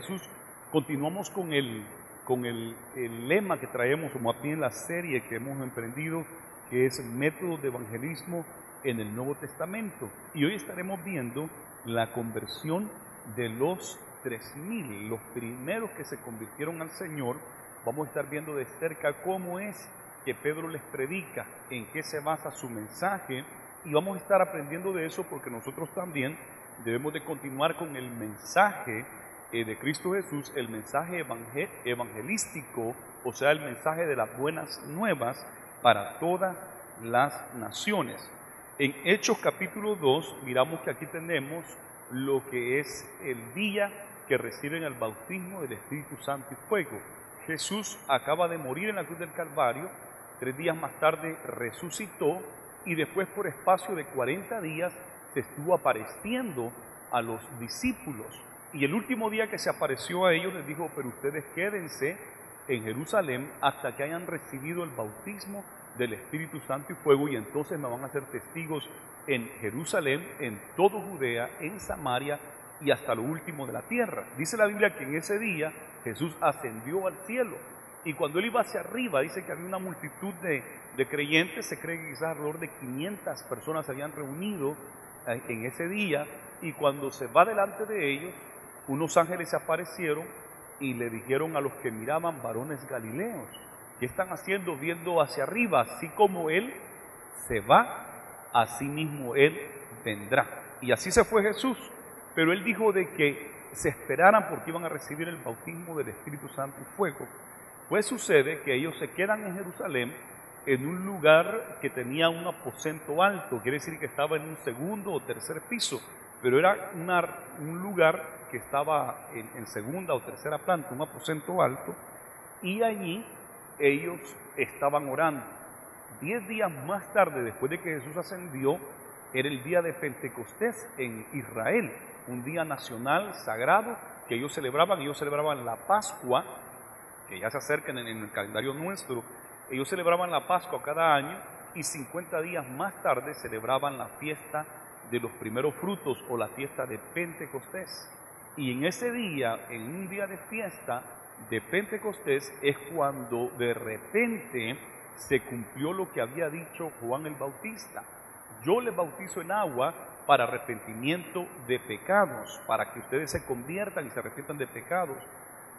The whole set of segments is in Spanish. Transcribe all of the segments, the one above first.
Jesús, continuamos con el lema que traemos, como aquí en la serie que hemos emprendido, que es Métodos de Evangelismo en el Nuevo Testamento. Y hoy estaremos viendo la conversión de los 3,000, los primeros que se convirtieron al Señor. Vamos a estar viendo de cerca cómo es que Pedro les predica, en qué se basa su mensaje, y vamos a estar aprendiendo de eso porque nosotros también debemos de continuar con el mensaje de Cristo Jesús, el mensaje evangelístico, o sea, el mensaje de las buenas nuevas para todas las naciones. En Hechos capítulo 2, miramos que aquí tenemos lo que es el día que reciben el bautismo del Espíritu Santo y fuego. Jesús acaba de morir en la cruz del Calvario, 3 días más tarde resucitó y después por espacio de 40 días se estuvo apareciendo a los discípulos. Y el último día que se apareció a ellos les dijo, pero ustedes quédense en Jerusalén hasta que hayan recibido el bautismo del Espíritu Santo y fuego, y entonces me van a hacer testigos en Jerusalén, en todo Judea, en Samaria y hasta lo último de la tierra. Dice la Biblia que en ese día Jesús ascendió al cielo, y cuando él iba hacia arriba, dice que había una multitud de creyentes, se cree que quizás alrededor de 500 personas se habían reunido en ese día, y cuando se va delante de ellos, unos ángeles se aparecieron y le dijeron a los que miraban, varones galileos, ¿qué están haciendo viendo hacia arriba? Así como él se va, así mismo él vendrá. Y así se fue Jesús, pero él dijo de que se esperaran porque iban a recibir el bautismo del Espíritu Santo y fuego. Pues sucede que ellos se quedan en Jerusalén en un lugar que tenía un aposento alto, quiere decir que estaba en un segundo o tercer piso, pero era un lugar que estaba en segunda o tercera planta, un aposento alto, y allí ellos estaban orando. 10 días más tarde, después de que Jesús ascendió, era el día de Pentecostés en Israel, un día nacional sagrado que ellos celebraban la Pascua, que ya se acercan en el calendario nuestro. Ellos celebraban la Pascua cada año y 50 días más tarde celebraban la fiesta de los primeros frutos o la fiesta de Pentecostés. Y en ese día, en un día de fiesta de Pentecostés, es cuando de repente se cumplió lo que había dicho Juan el Bautista. Yo les bautizo en agua para arrepentimiento de pecados, para que ustedes se conviertan y se arrepientan de pecados.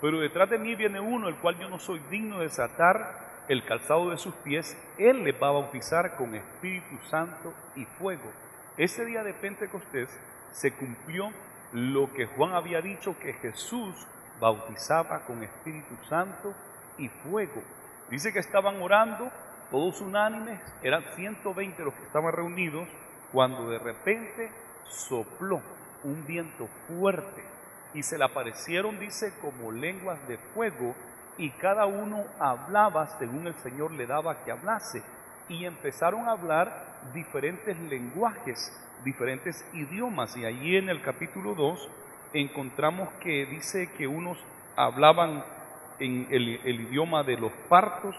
Pero detrás de mí viene uno, el cual yo no soy digno de desatar el calzado de sus pies. Él les va a bautizar con Espíritu Santo y fuego. Ese día de Pentecostés se cumplió lo que Juan había dicho, que Jesús bautizaba con Espíritu Santo y fuego. Dice que estaban orando, todos unánimes, eran 120 los que estaban reunidos, cuando de repente sopló un viento fuerte y se le aparecieron, dice, como lenguas de fuego, y cada uno hablaba según el Señor le daba que hablase, y empezaron a hablar diferentes lenguajes, diferentes idiomas. Y allí en el capítulo 2 encontramos que dice que unos hablaban en el idioma de los partos,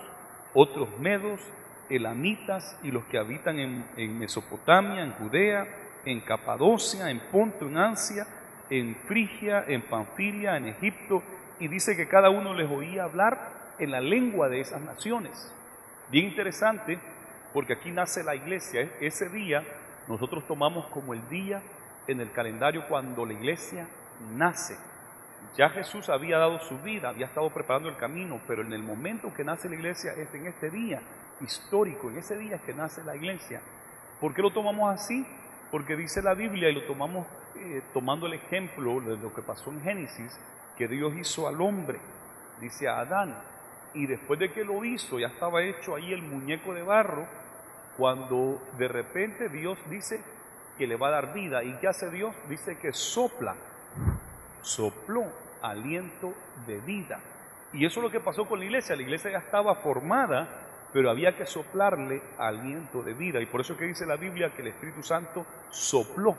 otros medos, elamitas, y los que habitan en Mesopotamia, en Judea, en Capadocia, en Ponto, en Asia, en Frigia, en Panfilia, en Egipto, y dice que cada uno les oía hablar en la lengua de esas naciones. Bien interesante, porque aquí nace la iglesia. Ese día nosotros tomamos como el día en el calendario cuando la iglesia nace. Ya Jesús había dado su vida, había estado preparando el camino, pero en el momento que nace la iglesia es en este día histórico, en ese día que nace la iglesia. ¿Por qué lo tomamos así? Porque dice la Biblia, y lo tomamos tomando el ejemplo de lo que pasó en Génesis, que Dios hizo al hombre, dice a Adán, y después de que lo hizo, ya estaba hecho ahí el muñeco de barro, cuando de repente Dios dice que le va a dar vida. ¿Y qué hace Dios? Dice que sopló aliento de vida. Y eso es lo que pasó con la iglesia ya estaba formada, pero había que soplarle aliento de vida, y por eso que dice la Biblia que el Espíritu Santo sopló,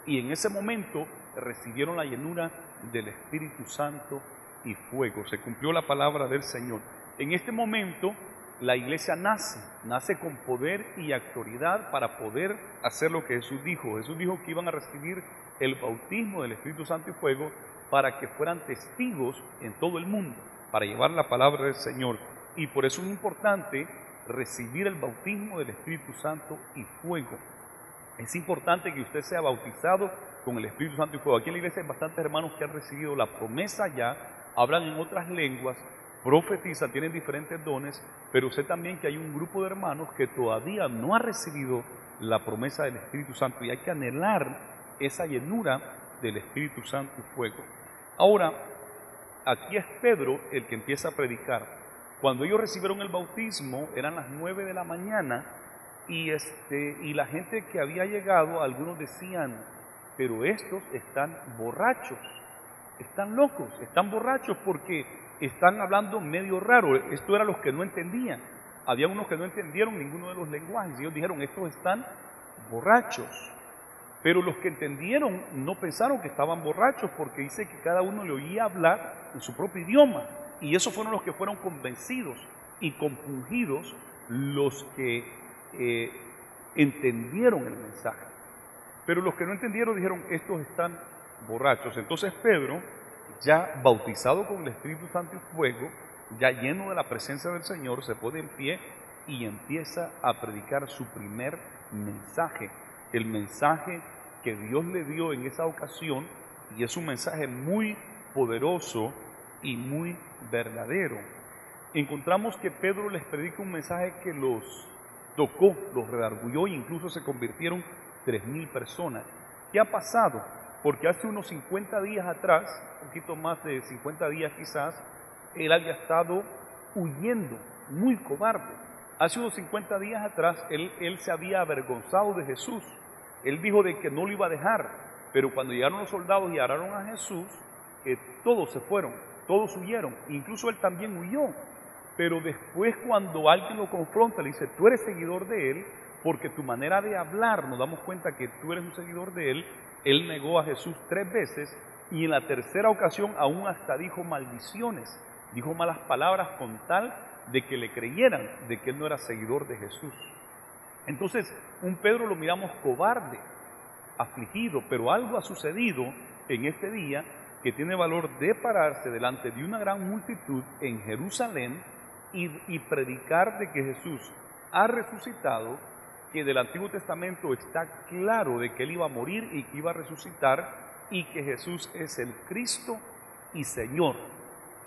y en ese momento recibieron la llenura del Espíritu Santo y fuego. Se cumplió la palabra del Señor. En este momento la iglesia nace con poder y autoridad para poder hacer lo que Jesús dijo. Jesús dijo que iban a recibir el bautismo del Espíritu Santo y fuego, para que fueran testigos en todo el mundo, para llevar la palabra del Señor. Y por eso es importante recibir el bautismo del Espíritu Santo y fuego. Es importante que usted sea bautizado con el Espíritu Santo y fuego. Aquí en la iglesia hay bastantes hermanos que han recibido la promesa ya, hablan en otras lenguas, profetizan, tienen diferentes dones, pero sé también que hay un grupo de hermanos que todavía no ha recibido la promesa del Espíritu Santo y hay que anhelar esa llenura del Espíritu Santo y fuego. Ahora, aquí es Pedro el que empieza a predicar. Cuando ellos recibieron el bautismo, eran las 9 de la mañana, y la gente que había llegado, algunos decían, pero estos están borrachos, están locos, están borrachos porque están hablando medio raro. Esto era los que no entendían. Había unos que no entendieron ninguno de los lenguajes, y ellos dijeron, estos están borrachos. Pero los que entendieron no pensaron que estaban borrachos, porque dice que cada uno le oía hablar en su propio idioma. Y esos fueron los que fueron convencidos y compungidos, los que entendieron el mensaje. Pero los que no entendieron dijeron, estos están borrachos. Entonces Pedro, ya bautizado con el Espíritu Santo y fuego, ya lleno de la presencia del Señor, se pone en pie y empieza a predicar su primer mensaje, el mensaje que Dios le dio en esa ocasión, y es un mensaje muy poderoso y muy verdadero. Encontramos que Pedro les predica un mensaje que los tocó, los redarguyó, e incluso se convirtieron 3,000 personas. ¿Qué ha pasado? Porque hace unos 50 días atrás, un poquito más de 50 días quizás, él había estado huyendo, muy cobarde. Hace unos 50 días atrás, él se había avergonzado de Jesús. Él dijo de que no lo iba a dejar, pero cuando llegaron los soldados y agarraron a Jesús, todos se fueron, todos huyeron, incluso él también huyó. Pero después, cuando alguien lo confronta, le dice, tú eres seguidor de él, porque tu manera de hablar, nos damos cuenta que tú eres un seguidor de él. Él negó a Jesús 3 veces, y en la tercera ocasión aún hasta dijo maldiciones, dijo malas palabras con tal de que le creyeran de que él no era seguidor de Jesús. Entonces, un Pedro lo miramos cobarde, afligido, pero algo ha sucedido en este día que tiene valor de pararse delante de una gran multitud en Jerusalén y predicar de que Jesús ha resucitado, que del Antiguo Testamento está claro de que Él iba a morir y que iba a resucitar, y que Jesús es el Cristo y Señor,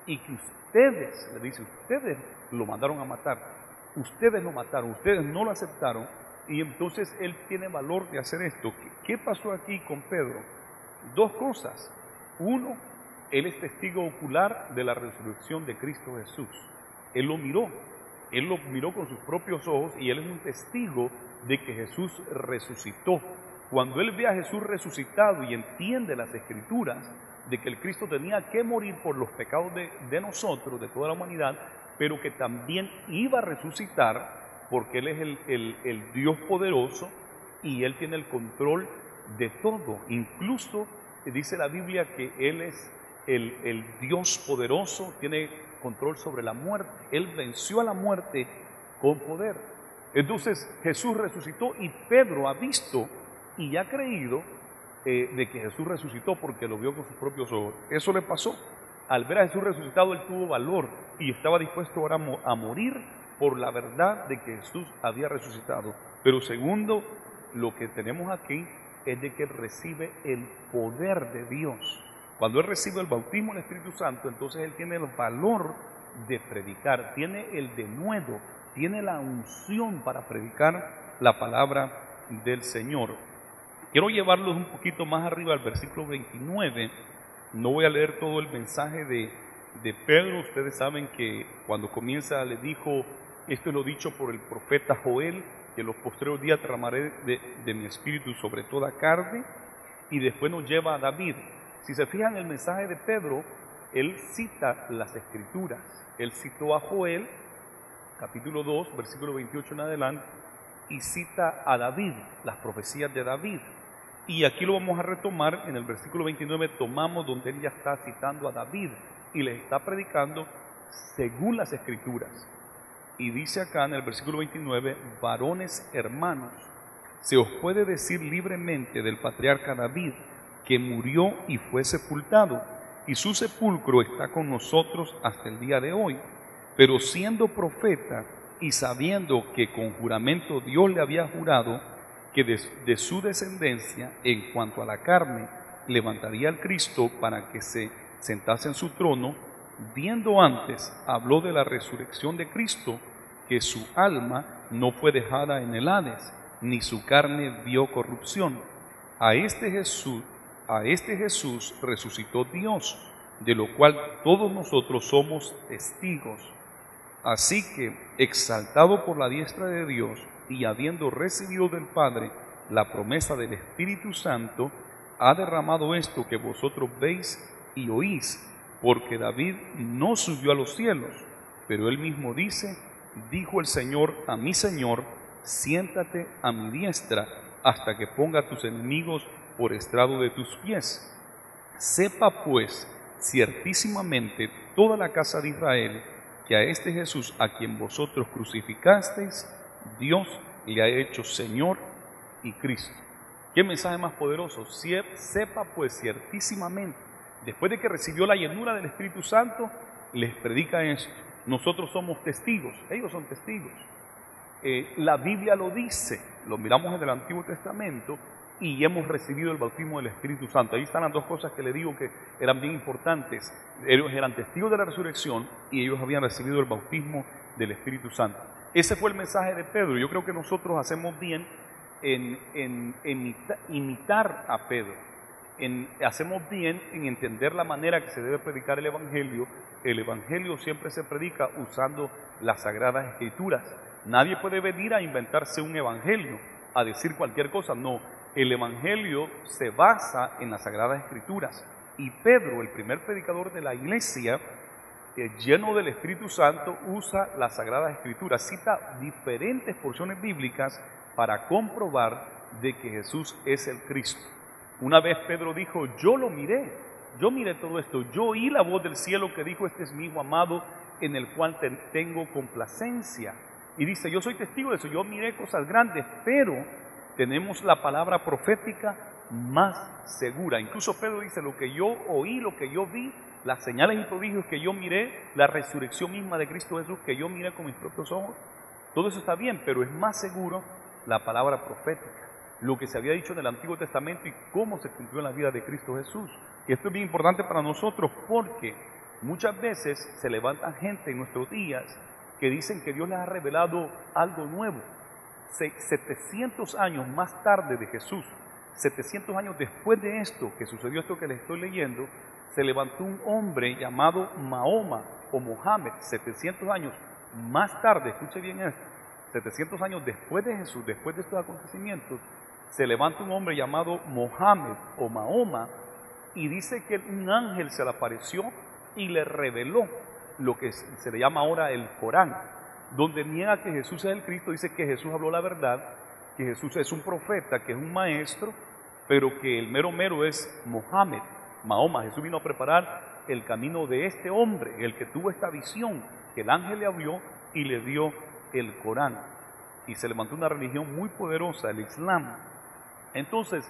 y que ustedes, le dice, ustedes lo mandaron a matar, ustedes lo mataron, ustedes no lo aceptaron, y entonces Él tiene valor de hacer esto. ¿Qué pasó aquí con Pedro? 2 cosas. Uno, Él es testigo ocular de la resurrección de Cristo Jesús. Él lo miró con sus propios ojos, y Él es un testigo de que Jesús resucitó. Cuando Él ve a Jesús resucitado y entiende las Escrituras de que el Cristo tenía que morir por los pecados de nosotros, de toda la humanidad, pero que también iba a resucitar, porque Él es el Dios poderoso y Él tiene el control de todo. Incluso dice la Biblia que Él es el Dios poderoso, tiene control sobre la muerte. Él venció a la muerte con poder. Entonces Jesús resucitó, y Pedro ha visto y ha creído de que Jesús resucitó porque lo vio con sus propios ojos. Eso le pasó. Al ver a Jesús resucitado, él tuvo valor y estaba dispuesto ahora a morir por la verdad de que Jesús había resucitado. Pero segundo, lo que tenemos aquí es de que él recibe el poder de Dios. Cuando él recibe el bautismo del Espíritu Santo, entonces él tiene el valor de predicar, tiene el denuedo, tiene la unción para predicar la palabra del Señor. Quiero llevarlos un poquito más arriba al versículo 29. No voy a leer todo el mensaje de Pedro. Ustedes saben que cuando comienza le dijo, esto es lo dicho por el profeta Joel, que en los postreros días derramaré de mi espíritu sobre toda carne, y después nos lleva a David. Si se fijan en el mensaje de Pedro, él cita las Escrituras. Él citó a Joel, capítulo 2, versículo 28 en adelante, y cita a David, las profecías de David. Y aquí lo vamos a retomar en el versículo 29, tomamos donde él ya está citando a David y les está predicando según las Escrituras. Y dice acá en el versículo 29, varones hermanos, se os puede decir libremente del patriarca David, que murió y fue sepultado, y su sepulcro está con nosotros hasta el día de hoy. Pero siendo profeta y sabiendo que con juramento Dios le había jurado que de su descendencia, en cuanto a la carne, levantaría al Cristo para que se sentase en su trono, viendo antes, habló de la resurrección de Cristo, que su alma no fue dejada en el Hades, ni su carne vio corrupción. A este Jesús resucitó Dios, de lo cual todos nosotros somos testigos. Así que, exaltado por la diestra de Dios y habiendo recibido del Padre la promesa del Espíritu Santo, ha derramado esto que vosotros veis y oís, porque David no subió a los cielos, pero él mismo dice, dijo el Señor a mi Señor, siéntate a mi diestra hasta que ponga a tus enemigos por estrado de tus pies. Sepa pues ciertísimamente toda la casa de Israel que a este Jesús a quien vosotros crucificasteis, Dios le ha hecho Señor y Cristo. ¿Qué mensaje más poderoso? Sepa pues ciertísimamente, después de que recibió la llenura del Espíritu Santo, les predica esto. Nosotros somos testigos, ellos son testigos. La Biblia lo dice, lo miramos en el Antiguo Testamento y hemos recibido el bautismo del Espíritu Santo. Ahí están las dos cosas que le digo que eran bien importantes. Ellos eran testigos de la resurrección y ellos habían recibido el bautismo del Espíritu Santo. Ese fue el mensaje de Pedro. Yo creo que nosotros hacemos bien en imitar a Pedro. Hacemos bien en entender la manera que se debe predicar el Evangelio. El Evangelio siempre se predica usando las Sagradas Escrituras. Nadie puede venir a inventarse un Evangelio, a decir cualquier cosa. No, el Evangelio se basa en las Sagradas Escrituras. Y Pedro, el primer predicador de la iglesia, lleno del Espíritu Santo, usa las Sagradas Escrituras. Cita diferentes porciones bíblicas para comprobar de que Jesús es el Cristo. Una vez Pedro dijo, yo miré todo esto, yo oí la voz del cielo que dijo, este es mi Hijo amado, en el cual tengo complacencia. Y dice, yo soy testigo de eso, yo miré cosas grandes, pero tenemos la palabra profética más segura. Incluso Pedro dice, lo que yo oí, lo que yo vi, las señales y prodigios que yo miré, la resurrección misma de Cristo Jesús que yo miré con mis propios ojos, todo eso está bien, pero es más seguro la palabra profética, lo que se había dicho en el Antiguo Testamento y cómo se cumplió en la vida de Cristo Jesús. Y esto es bien importante para nosotros porque muchas veces se levantan gente en nuestros días que dicen que Dios les ha revelado algo nuevo. 700 años más tarde de Jesús, 700 años después de esto, que sucedió esto que les estoy leyendo, se levantó un hombre llamado Mahoma o Mohammed, 700 años más tarde, escuche bien esto, 700 años después de Jesús, después de estos acontecimientos, se levanta un hombre llamado Mohammed o Mahoma y dice que un ángel se le apareció y le reveló lo que se le llama ahora el Corán, donde niega que Jesús es el Cristo, dice que Jesús habló la verdad, que Jesús es un profeta, que es un maestro, pero que el mero mero es Mohammed, Mahoma. Jesús vino a preparar el camino de este hombre, el que tuvo esta visión, que el ángel le abrió y le dio el Corán. Y se levantó una religión muy poderosa, el Islam. Entonces,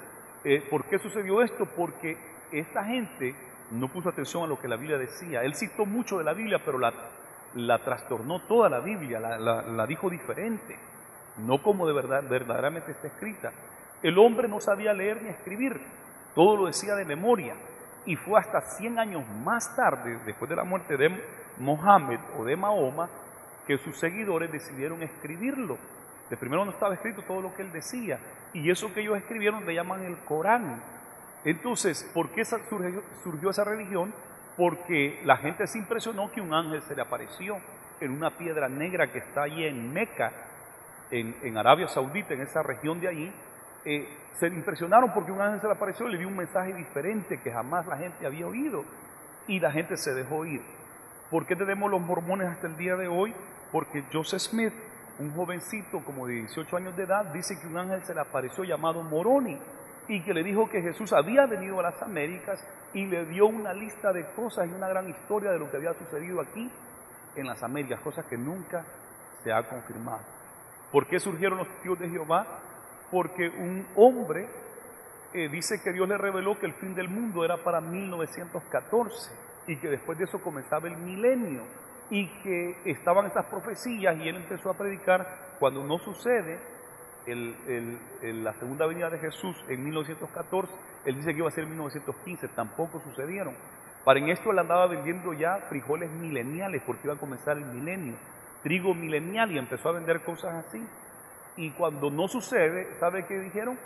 ¿por qué sucedió esto? Porque esta gente no puso atención a lo que la Biblia decía. Él citó mucho de la Biblia, pero la trastornó toda la Biblia, la dijo diferente, no como de verdad, verdaderamente está escrita. El hombre no sabía leer ni escribir, todo lo decía de memoria, y fue hasta 100 años más tarde, después de la muerte de Mohammed o de Mahoma, que sus seguidores decidieron escribirlo. De primero no estaba escrito todo lo que él decía, y eso que ellos escribieron le llaman el Corán. Entonces, ¿por qué surgió esa religión? Porque la gente se impresionó que un ángel se le apareció en una piedra negra que está allí en Meca, en Arabia Saudita, en esa región de allí. Se impresionaron porque un ángel se le apareció y le dio un mensaje diferente que jamás la gente había oído, y la gente se dejó ir. ¿Por qué tenemos los mormones hasta el día de hoy? Porque Joseph Smith, un jovencito como de 18 años de edad, dice que un ángel se le apareció llamado Moroni y que le dijo que Jesús había venido a las Américas y le dio una lista de cosas y una gran historia de lo que había sucedido aquí en las Américas, cosas que nunca se ha confirmado. ¿Por qué surgieron los testigos de Jehová? Porque un hombre dice que Dios le reveló que el fin del mundo era para 1914 y que después de eso comenzaba el milenio y que estaban estas profecías y él empezó a predicar cuando no sucede la segunda venida de Jesús en 1914, él dice que iba a ser en 1915, tampoco sucedieron. Para en esto él andaba vendiendo ya frijoles mileniales porque iba a comenzar el milenio, trigo milenial y empezó a vender cosas así. Y cuando no sucede, ¿sabe qué dijeron?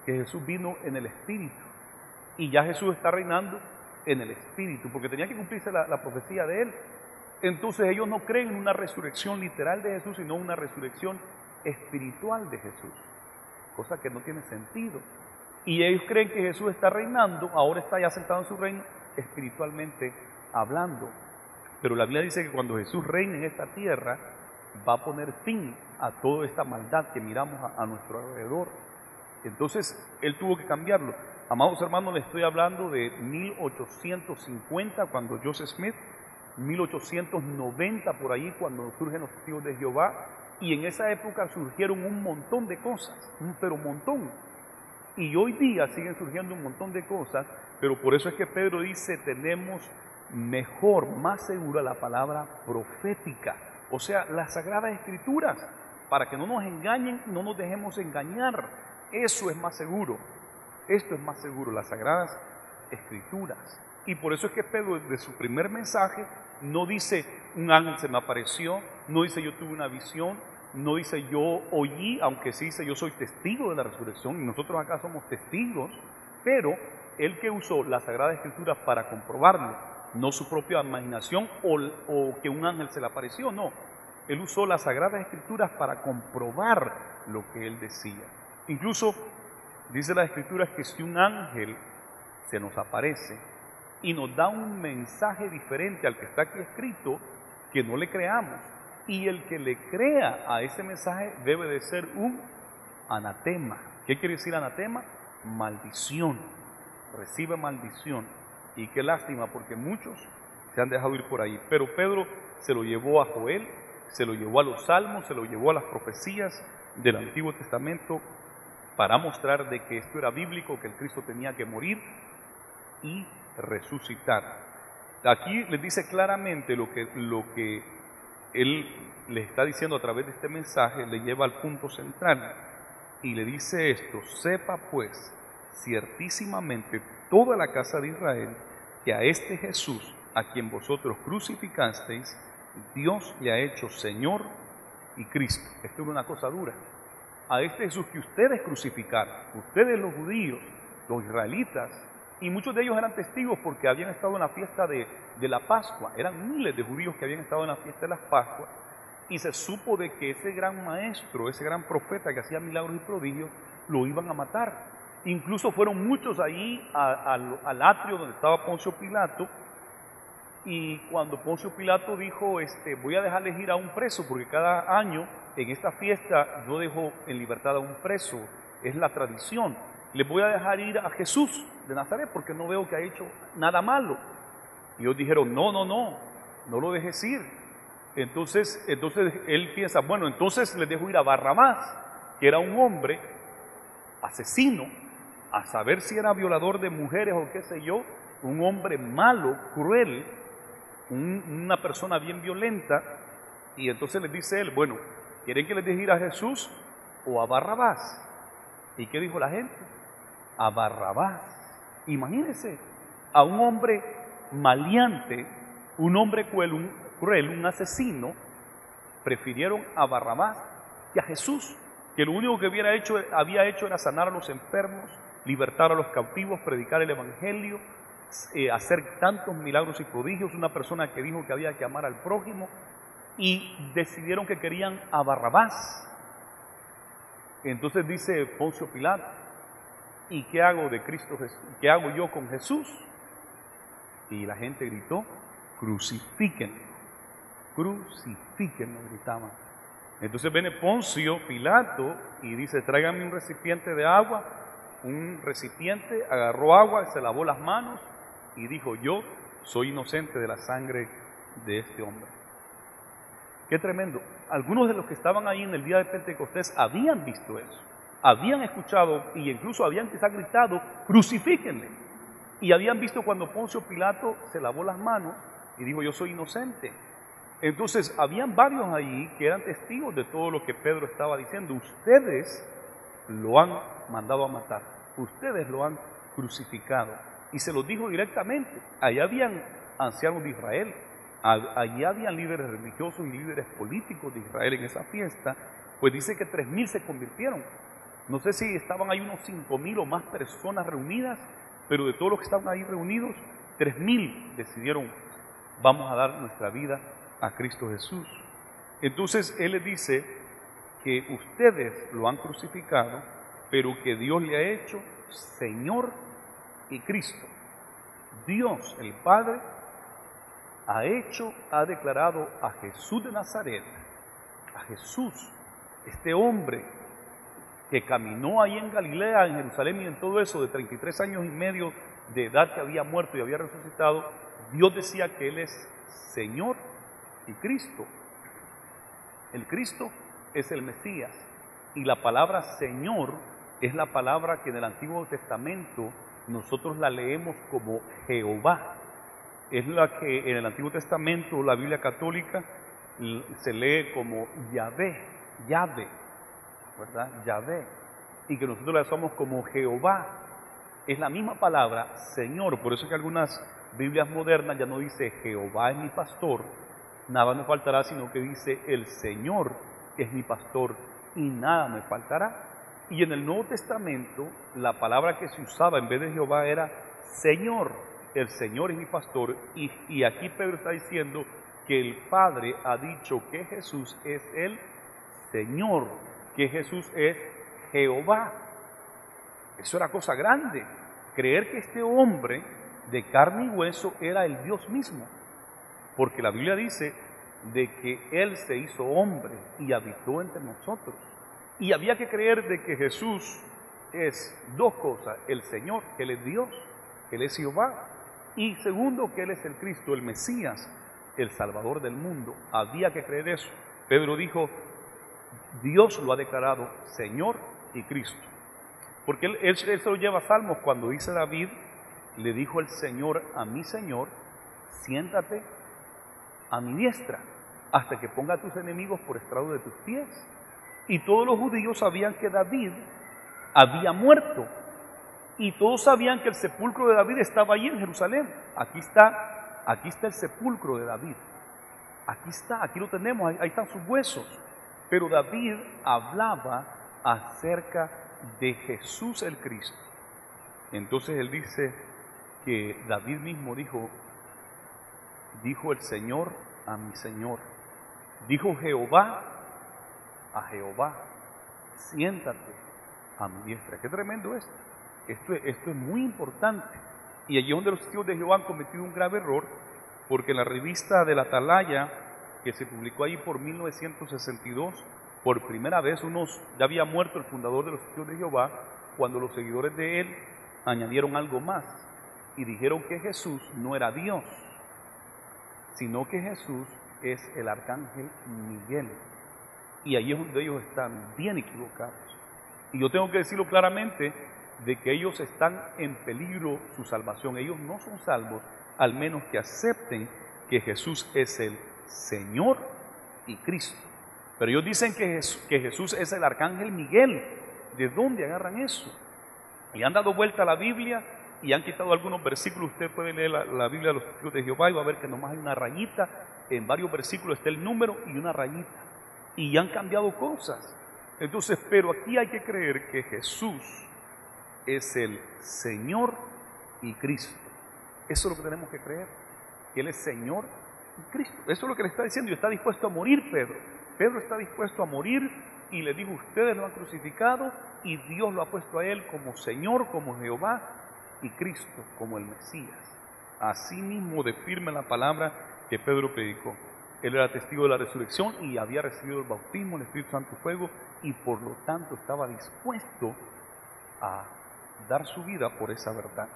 Que Jesús vino en el Espíritu y ya Jesús está reinando en el Espíritu porque tenía que cumplirse la profecía de él. Entonces ellos no creen en una resurrección literal de Jesús, sino una resurrección espiritual de Jesús, cosa que no tiene sentido. Y ellos creen que Jesús está reinando, ahora está ya sentado en su reino, espiritualmente hablando. Pero la Biblia dice que cuando Jesús reine en esta tierra, va a poner fin a toda esta maldad que miramos a nuestro alrededor. Entonces, Él tuvo que cambiarlo. Amados hermanos, les estoy hablando de 1850, cuando Joseph Smith, 1890 por ahí, cuando surgen los testigos de Jehová, y en esa época surgieron un montón de cosas, pero un montón. Y hoy día siguen surgiendo un montón de cosas, pero por eso es que Pedro dice, tenemos mejor, más segura la palabra profética, o sea, las Sagradas Escrituras, para que no nos engañen, no nos dejemos engañar. Eso es más seguro, esto es más seguro, las Sagradas Escrituras. Y por eso es que Pedro, desde su primer mensaje, no dice, un ángel se me apareció, no dice, yo tuve una visión, no dice, yo oí, aunque sí dice, yo soy testigo de la resurrección, y nosotros acá somos testigos, pero él que usó la Sagrada Escritura para comprobarlo, no su propia imaginación o que un ángel se le apareció, no. Él usó las Sagradas Escrituras para comprobar lo que él decía. Incluso dice las Escrituras que si un ángel se nos aparece y nos da un mensaje diferente al que está aquí escrito, que no le creamos. Y el que le crea a ese mensaje debe de ser un anatema. ¿Qué quiere decir anatema? Maldición. Recibe maldición. Y qué lástima, porque muchos se han dejado ir por ahí. Pero Pedro se lo llevó a Joel, se lo llevó a los Salmos, se lo llevó a las profecías del Antiguo Testamento para mostrar de que esto era bíblico, que el Cristo tenía que morir y resucitar. Aquí les dice claramente lo que él le está diciendo a través de este mensaje, le lleva al punto central y le dice esto: sepa pues ciertísimamente toda la casa de Israel que a este Jesús, a quien vosotros crucificasteis, Dios le ha hecho Señor y Cristo. Esto es una cosa dura. A este Jesús que ustedes crucificaron, ustedes los judíos, los israelitas, y muchos de ellos eran testigos porque habían estado en la fiesta de la Pascua. Eran miles de judíos que habían estado en la fiesta de las Pascuas. Y se supo de que ese gran maestro, ese gran profeta que hacía milagros y prodigios, lo iban a matar. Incluso fueron muchos allí al atrio donde estaba Poncio Pilato. Y cuando Poncio Pilato dijo, voy a dejarles ir a un preso, porque cada año en esta fiesta yo dejo en libertad a un preso, es la tradición. Les voy a dejar ir a Jesús de Nazaret porque no veo que ha hecho nada malo. Y ellos dijeron, no lo dejes ir. Entonces él piensa, bueno, entonces les dejo ir a Barrabás, que era un hombre asesino, a saber si era violador de mujeres o qué sé yo, un hombre malo, cruel, una persona bien violenta. Y entonces les dice él, bueno, ¿quieren que les deje ir a Jesús o a Barrabás? ¿Y qué dijo la gente? A Barrabás. Imagínense, a un hombre maleante, un hombre cruel, un asesino, prefirieron a Barrabás que a Jesús, que lo único que había hecho era sanar a los enfermos, libertar a los cautivos, predicar el evangelio, hacer tantos milagros y prodigios, una persona que dijo que había que amar al prójimo, y decidieron que querían a Barrabás. Entonces dice Poncio Pilato, ¿y qué hago de Cristo Jesús? ¿Qué hago yo con Jesús? Y la gente gritó, crucifíquenlo, crucifíquenlo, gritaban. Entonces viene Poncio Pilato y dice, tráiganme un recipiente de agua. Un recipiente, agarró agua, se lavó las manos y dijo, yo soy inocente de la sangre de este hombre. Qué tremendo. Algunos de los que estaban ahí en el día de Pentecostés habían visto eso. habían escuchado y incluso habían quizás gritado, crucifíquenle. Y habían visto cuando Poncio Pilato se lavó las manos y dijo, yo soy inocente. Entonces, habían varios allí que eran testigos de todo lo que Pedro estaba diciendo. Ustedes lo han mandado a matar, ustedes lo han crucificado. Y se los dijo directamente. Allá habían ancianos de Israel, allí habían líderes religiosos y líderes políticos de Israel en esa fiesta, pues dice que 3,000 se convirtieron. No sé si estaban ahí unos 5,000 o más personas reunidas, pero de todos los que estaban ahí reunidos, 3,000 decidieron, vamos a dar nuestra vida a Cristo Jesús. Entonces Él les dice que ustedes lo han crucificado, pero que Dios le ha hecho Señor y Cristo. Dios, el Padre, ha declarado a Jesús de Nazaret, a Jesús, este hombre que caminó ahí en Galilea, en Jerusalén y en todo eso, de 33 años y medio de edad, que había muerto y había resucitado. Dios decía que Él es Señor y Cristo. El Cristo es el Mesías, y la palabra Señor es la palabra que en el Antiguo Testamento nosotros la leemos como Jehová. Es la que en el Antiguo Testamento, la Biblia católica, se lee como Yahvé, ¿verdad? Yahvé, y que nosotros la usamos como Jehová. Es la misma palabra, Señor. Por eso que algunas Biblias modernas ya no dice Jehová es mi pastor, nada me faltará, sino que dice el Señor es mi pastor y nada me faltará. Y en el Nuevo Testamento la palabra que se usaba en vez de Jehová era Señor. El Señor es mi pastor, y aquí Pedro está diciendo que el Padre ha dicho que Jesús es el Señor, que Jesús es Jehová. Eso era cosa grande, creer que este hombre de carne y hueso era el Dios mismo, porque la Biblia dice de que Él se hizo hombre y habitó entre nosotros. Y había que creer de que Jesús es dos cosas: el Señor, que Él es Dios, que Él es Jehová, y segundo, que Él es el Cristo, el Mesías, el Salvador del mundo. Había que creer eso. Pedro dijo, Dios lo ha declarado Señor y Cristo. Porque él se lo lleva a Salmos cuando dice David, le dijo el Señor a mi Señor, siéntate a mi diestra, hasta que ponga a tus enemigos por estrado de tus pies. Y todos los judíos sabían que David había muerto, y todos sabían que el sepulcro de David estaba allí en Jerusalén. Aquí está el sepulcro de David. Aquí está, aquí lo tenemos, ahí están sus huesos. Pero David hablaba acerca de Jesús el Cristo. Entonces él dice que David mismo dijo el Señor a mi Señor. Dijo Jehová a Jehová, siéntate a mi diestra. Qué tremendo esto. Esto es muy importante. Y allí es donde los testigos de Jehová han cometido un grave error, porque en la revista de la Atalaya, que se publicó ahí por 1962, por primera vez ya había muerto el fundador de los testigos de Jehová, cuando los seguidores de él añadieron algo más y dijeron que Jesús no era Dios, sino que Jesús es el arcángel Miguel. Y ahí es donde ellos están bien equivocados. Y yo tengo que decirlo claramente, de que ellos están en peligro su salvación. Ellos no son salvos, al menos que acepten que Jesús es el Señor y Cristo. Pero ellos dicen que Jesús es el arcángel Miguel. ¿De dónde agarran eso? Y han dado vuelta a la Biblia y han quitado algunos versículos. Usted puede leer la Biblia de los testigos de Jehová y va a ver que nomás hay una rayita. En varios versículos está el número y una rayita. Y han cambiado cosas. Entonces, pero aquí hay que creer que Jesús es el Señor y Cristo. Eso es lo que tenemos que creer, que Él es Señor y Cristo. Eso es lo que le está diciendo, y está dispuesto a morir Pedro. Pedro está dispuesto a morir, y le digo, ustedes lo han crucificado, y Dios lo ha puesto a Él como Señor, como Jehová, y Cristo como el Mesías. Así mismo de firme la palabra que Pedro predicó. Él era testigo de la resurrección y había recibido el bautismo, el Espíritu Santo y fuego, y por lo tanto estaba dispuesto a dar su vida por esa verdad.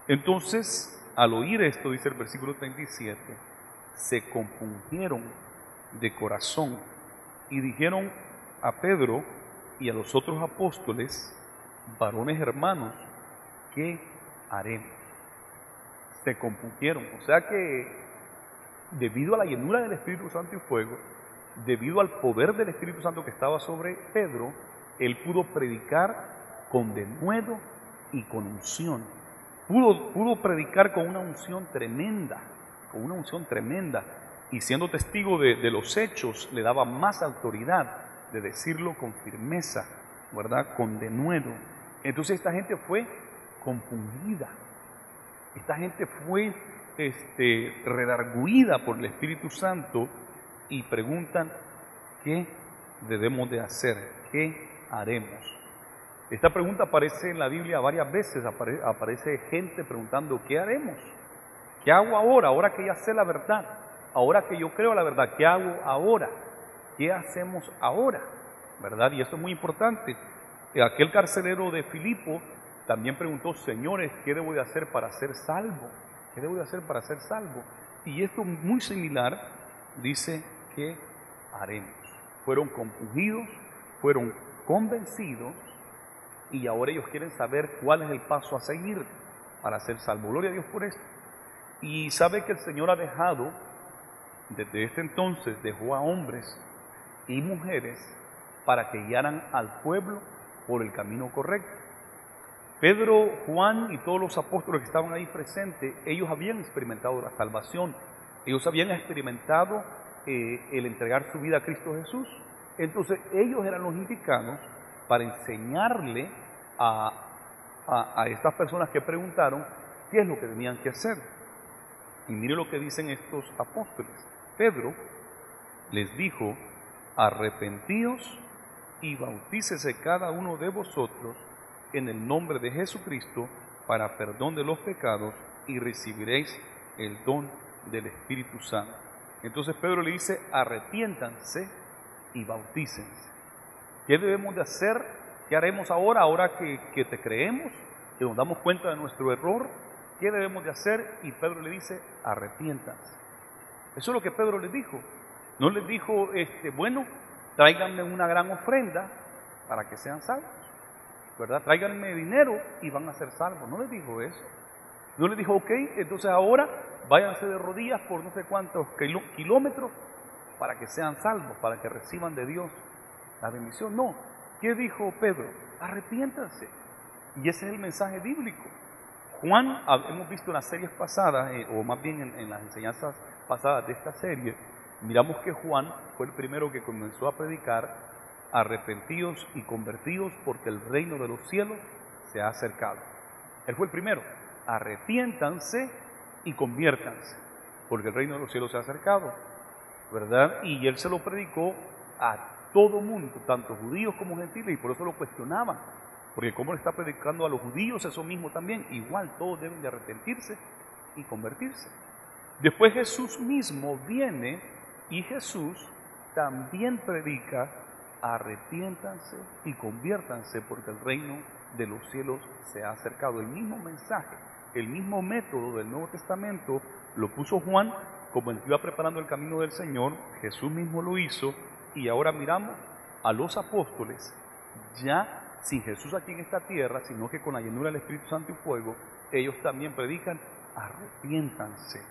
Entonces, al oír esto, dice el versículo 37, se compungieron de corazón y dijeron a Pedro y a los otros apóstoles, varones hermanos, ¿qué haremos? Se compusieron. O sea que debido a la llenura del Espíritu Santo y fuego, debido al poder del Espíritu Santo que estaba sobre Pedro, él pudo predicar con denuedo y con unción. Pudo predicar con una unción tremenda, y siendo testigo de los hechos, le daba más autoridad de decirlo con firmeza, ¿verdad? Con denuedo. Entonces esta gente fue compungida, esta gente fue redarguida por el Espíritu Santo y preguntan, ¿qué debemos de hacer? ¿Qué haremos? Esta pregunta aparece en la Biblia varias veces, aparece gente preguntando, ¿qué haremos? ¿Qué hago ahora? Ahora que ya sé la verdad, ahora que yo creo la verdad, ¿qué hago ahora? ¿Qué hacemos ahora? ¿Verdad? Y eso es muy importante. Aquel carcelero de Filipo también preguntó, señores, ¿qué debo de hacer para ser salvo? ¿Qué debo de hacer para ser salvo? Y esto muy similar dice, ¿qué haremos? Fueron compungidos, fueron convencidos y ahora ellos quieren saber cuál es el paso a seguir para ser salvo. Gloria a Dios por esto. Y sabe que el Señor ha dejado, desde este entonces, dejó a hombres y mujeres para que guiaran al pueblo por el camino correcto. Pedro, Juan y todos los apóstoles que estaban ahí presentes, ellos habían experimentado la salvación, ellos habían experimentado el entregar su vida a Cristo Jesús. Entonces ellos eran los indicados para enseñarle a estas personas que preguntaron qué es lo que tenían que hacer. Y mire lo que dicen estos apóstoles. Pedro les dijo, arrepentíos y bautícese cada uno de vosotros en el nombre de Jesucristo para perdón de los pecados y recibiréis el don del Espíritu Santo. Entonces Pedro le dice, arrepiéntanse y bautícense. ¿Qué debemos de hacer? ¿Qué haremos ahora? Ahora que te creemos, que nos damos cuenta de nuestro error, ¿qué debemos de hacer? Y Pedro le dice, arrepiéntanse. Eso es lo que Pedro les dijo. No les dijo, bueno, tráiganme una gran ofrenda para que sean salvos, ¿verdad? Tráiganme dinero y van a ser salvos. No les dijo eso. No les dijo, ok, entonces ahora váyanse de rodillas por no sé cuántos kilómetros para que sean salvos, para que reciban de Dios la bendición. No. ¿Qué dijo Pedro? Arrepiéntanse. Y ese es el mensaje bíblico. Juan, hemos visto en las series pasadas, o más bien en las enseñanzas pasadas de esta serie, miramos que Juan fue el primero que comenzó a predicar, arrepentidos y convertidos porque el reino de los cielos se ha acercado. Él fue el primero, arrepiéntanse y conviértanse, porque el reino de los cielos se ha acercado, ¿verdad? Y él se lo predicó a todo mundo, tanto judíos como gentiles, y por eso lo cuestionaban, porque como le está predicando a los judíos eso mismo también, igual todos deben de arrepentirse y convertirse. Después Jesús mismo viene y Jesús también predica, arrepiéntanse y conviértanse porque el reino de los cielos se ha acercado. El mismo mensaje, el mismo método del Nuevo Testamento lo puso Juan como él iba preparando el camino del Señor, Jesús mismo lo hizo y ahora miramos a los apóstoles ya sin Jesús aquí en esta tierra, sino que con la llenura del Espíritu Santo y fuego, ellos también predican, arrepiéntanse,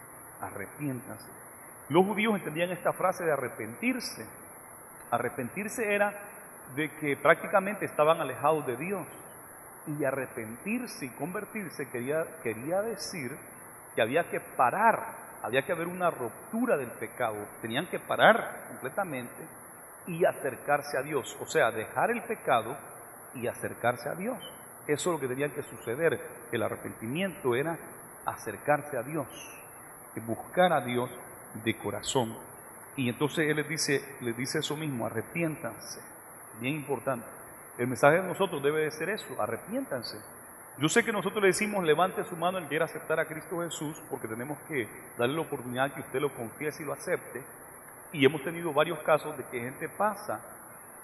arrepiéntanse. Los judíos entendían esta frase de arrepentirse. Arrepentirse era de que prácticamente estaban alejados de Dios. Y arrepentirse y convertirse quería decir que había que parar, había que haber una ruptura del pecado. Tenían que parar completamente y acercarse a Dios. O sea, dejar el pecado y acercarse a Dios. Eso es lo que tenía que suceder. El arrepentimiento era acercarse a Dios, buscar a Dios de corazón. Y entonces Él les dice eso mismo, arrepiéntanse. Bien importante. El mensaje de nosotros debe de ser eso, arrepiéntanse. Yo sé que nosotros le decimos, levante su mano el que quiera aceptar a Cristo Jesús, porque tenemos que darle la oportunidad que usted lo confiese y lo acepte. Y hemos tenido varios casos de que gente pasa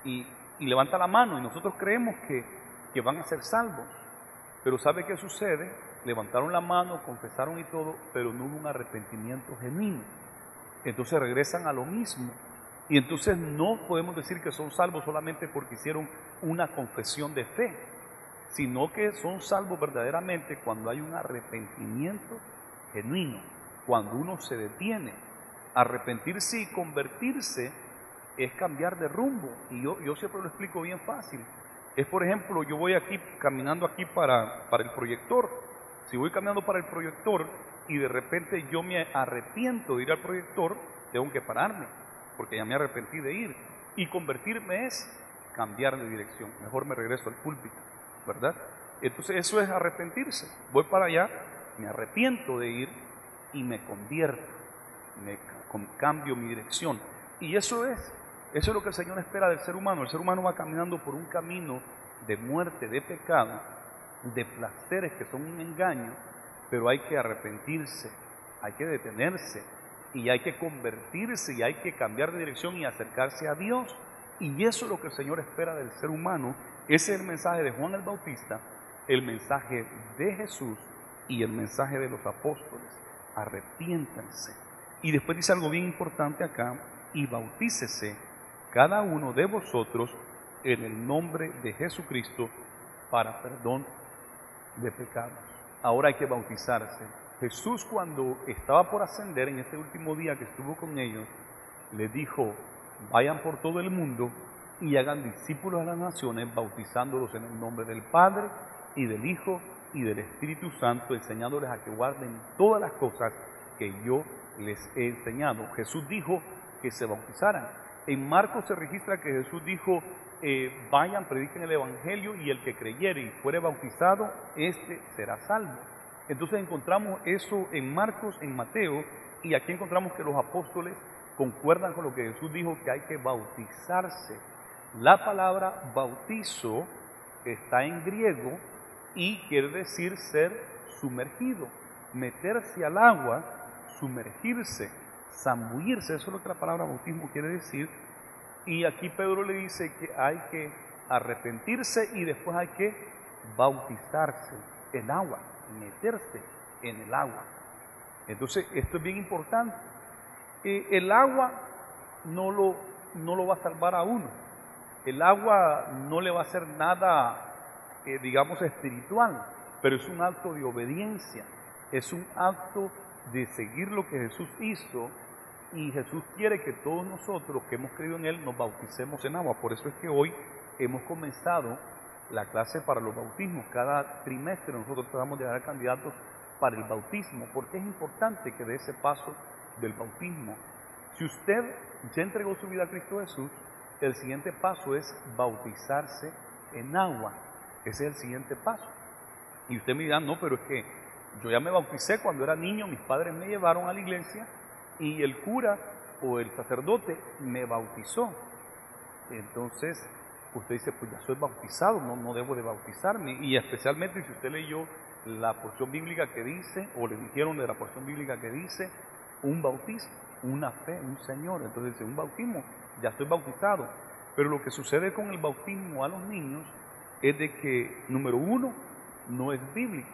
y levanta la mano y nosotros creemos que van a ser salvos. Pero ¿sabe qué sucede? Levantaron la mano, confesaron y todo, pero no hubo un arrepentimiento genuino. Entonces regresan a lo mismo Y entonces no podemos decir que son salvos solamente porque hicieron una confesión de fe, sino que son salvos verdaderamente cuando hay un arrepentimiento genuino, cuando uno se detiene. Arrepentirse y convertirse es cambiar de rumbo, y yo siempre lo explico bien fácil. Es, por ejemplo, yo voy aquí, caminando aquí para el proyector. Si voy caminando para el proyector y de repente yo me arrepiento de ir al proyector, tengo que pararme, porque ya me arrepentí de ir. Y convertirme es cambiar de dirección, mejor me regreso al púlpito, ¿verdad? Entonces eso es arrepentirse. Voy para allá, me arrepiento de ir y me convierto, cambio mi dirección. Y eso es lo que el Señor espera del ser humano. El ser humano va caminando por un camino de muerte, de pecado, de placeres que son un engaño, pero hay que arrepentirse, hay que detenerse y hay que convertirse y hay que cambiar de dirección y acercarse a Dios. Y eso es lo que el Señor espera del ser humano. Ese es el mensaje de Juan el Bautista, el mensaje de Jesús y el mensaje de los apóstoles. Arrepiéntanse. Y después dice algo bien importante acá: y bautícese cada uno de vosotros en el nombre de Jesucristo para perdón de pecados. Ahora hay que bautizarse. Jesús, cuando estaba por ascender en este último día que estuvo con ellos, les dijo: vayan por todo el mundo y hagan discípulos a las naciones, bautizándolos en el nombre del Padre y del Hijo y del Espíritu Santo, enseñándoles a que guarden todas las cosas que yo les he enseñado. Jesús dijo que se bautizaran. En Marcos se registra que Jesús dijo: vayan, prediquen el Evangelio, y el que creyere y fuere bautizado, éste será salvo. Entonces encontramos eso en Marcos, en Mateo, y aquí encontramos que los apóstoles concuerdan con lo que Jesús dijo, que hay que bautizarse. La palabra bautizo está en griego y quiere decir ser sumergido, meterse al agua, sumergirse, zambullirse. Eso es lo que la palabra bautismo quiere decir. Y aquí Pedro le dice que hay que arrepentirse y después hay que bautizarse en agua, meterse en el agua. Entonces esto es bien importante. El agua no lo va a salvar a uno. El agua no le va a hacer nada, digamos, espiritual, pero es un acto de obediencia, es un acto de seguir lo que Jesús hizo, y Jesús quiere que todos nosotros que hemos creído en Él nos bauticemos en agua. Por eso es que hoy hemos comenzado la clase para los bautismos. Cada trimestre nosotros tratamos de dar candidatos para el bautismo, porque es importante que dé ese paso del bautismo. Si usted ya entregó su vida a Cristo Jesús, el siguiente paso es bautizarse en agua. Ese es el siguiente paso. Y usted me dirá: no, pero es que yo ya me bauticé cuando era niño, mis padres me llevaron a la iglesia y el cura o el sacerdote me bautizó. Entonces usted dice: pues ya soy bautizado, no debo de bautizarme. Y especialmente si usted leyó la porción bíblica que dice, o le dijeron de la porción bíblica que dice, un bautismo, una fe, un Señor. Entonces dice: un bautismo, ya estoy bautizado. Pero lo que sucede con el bautismo a los niños es de que, número uno, no es bíblico.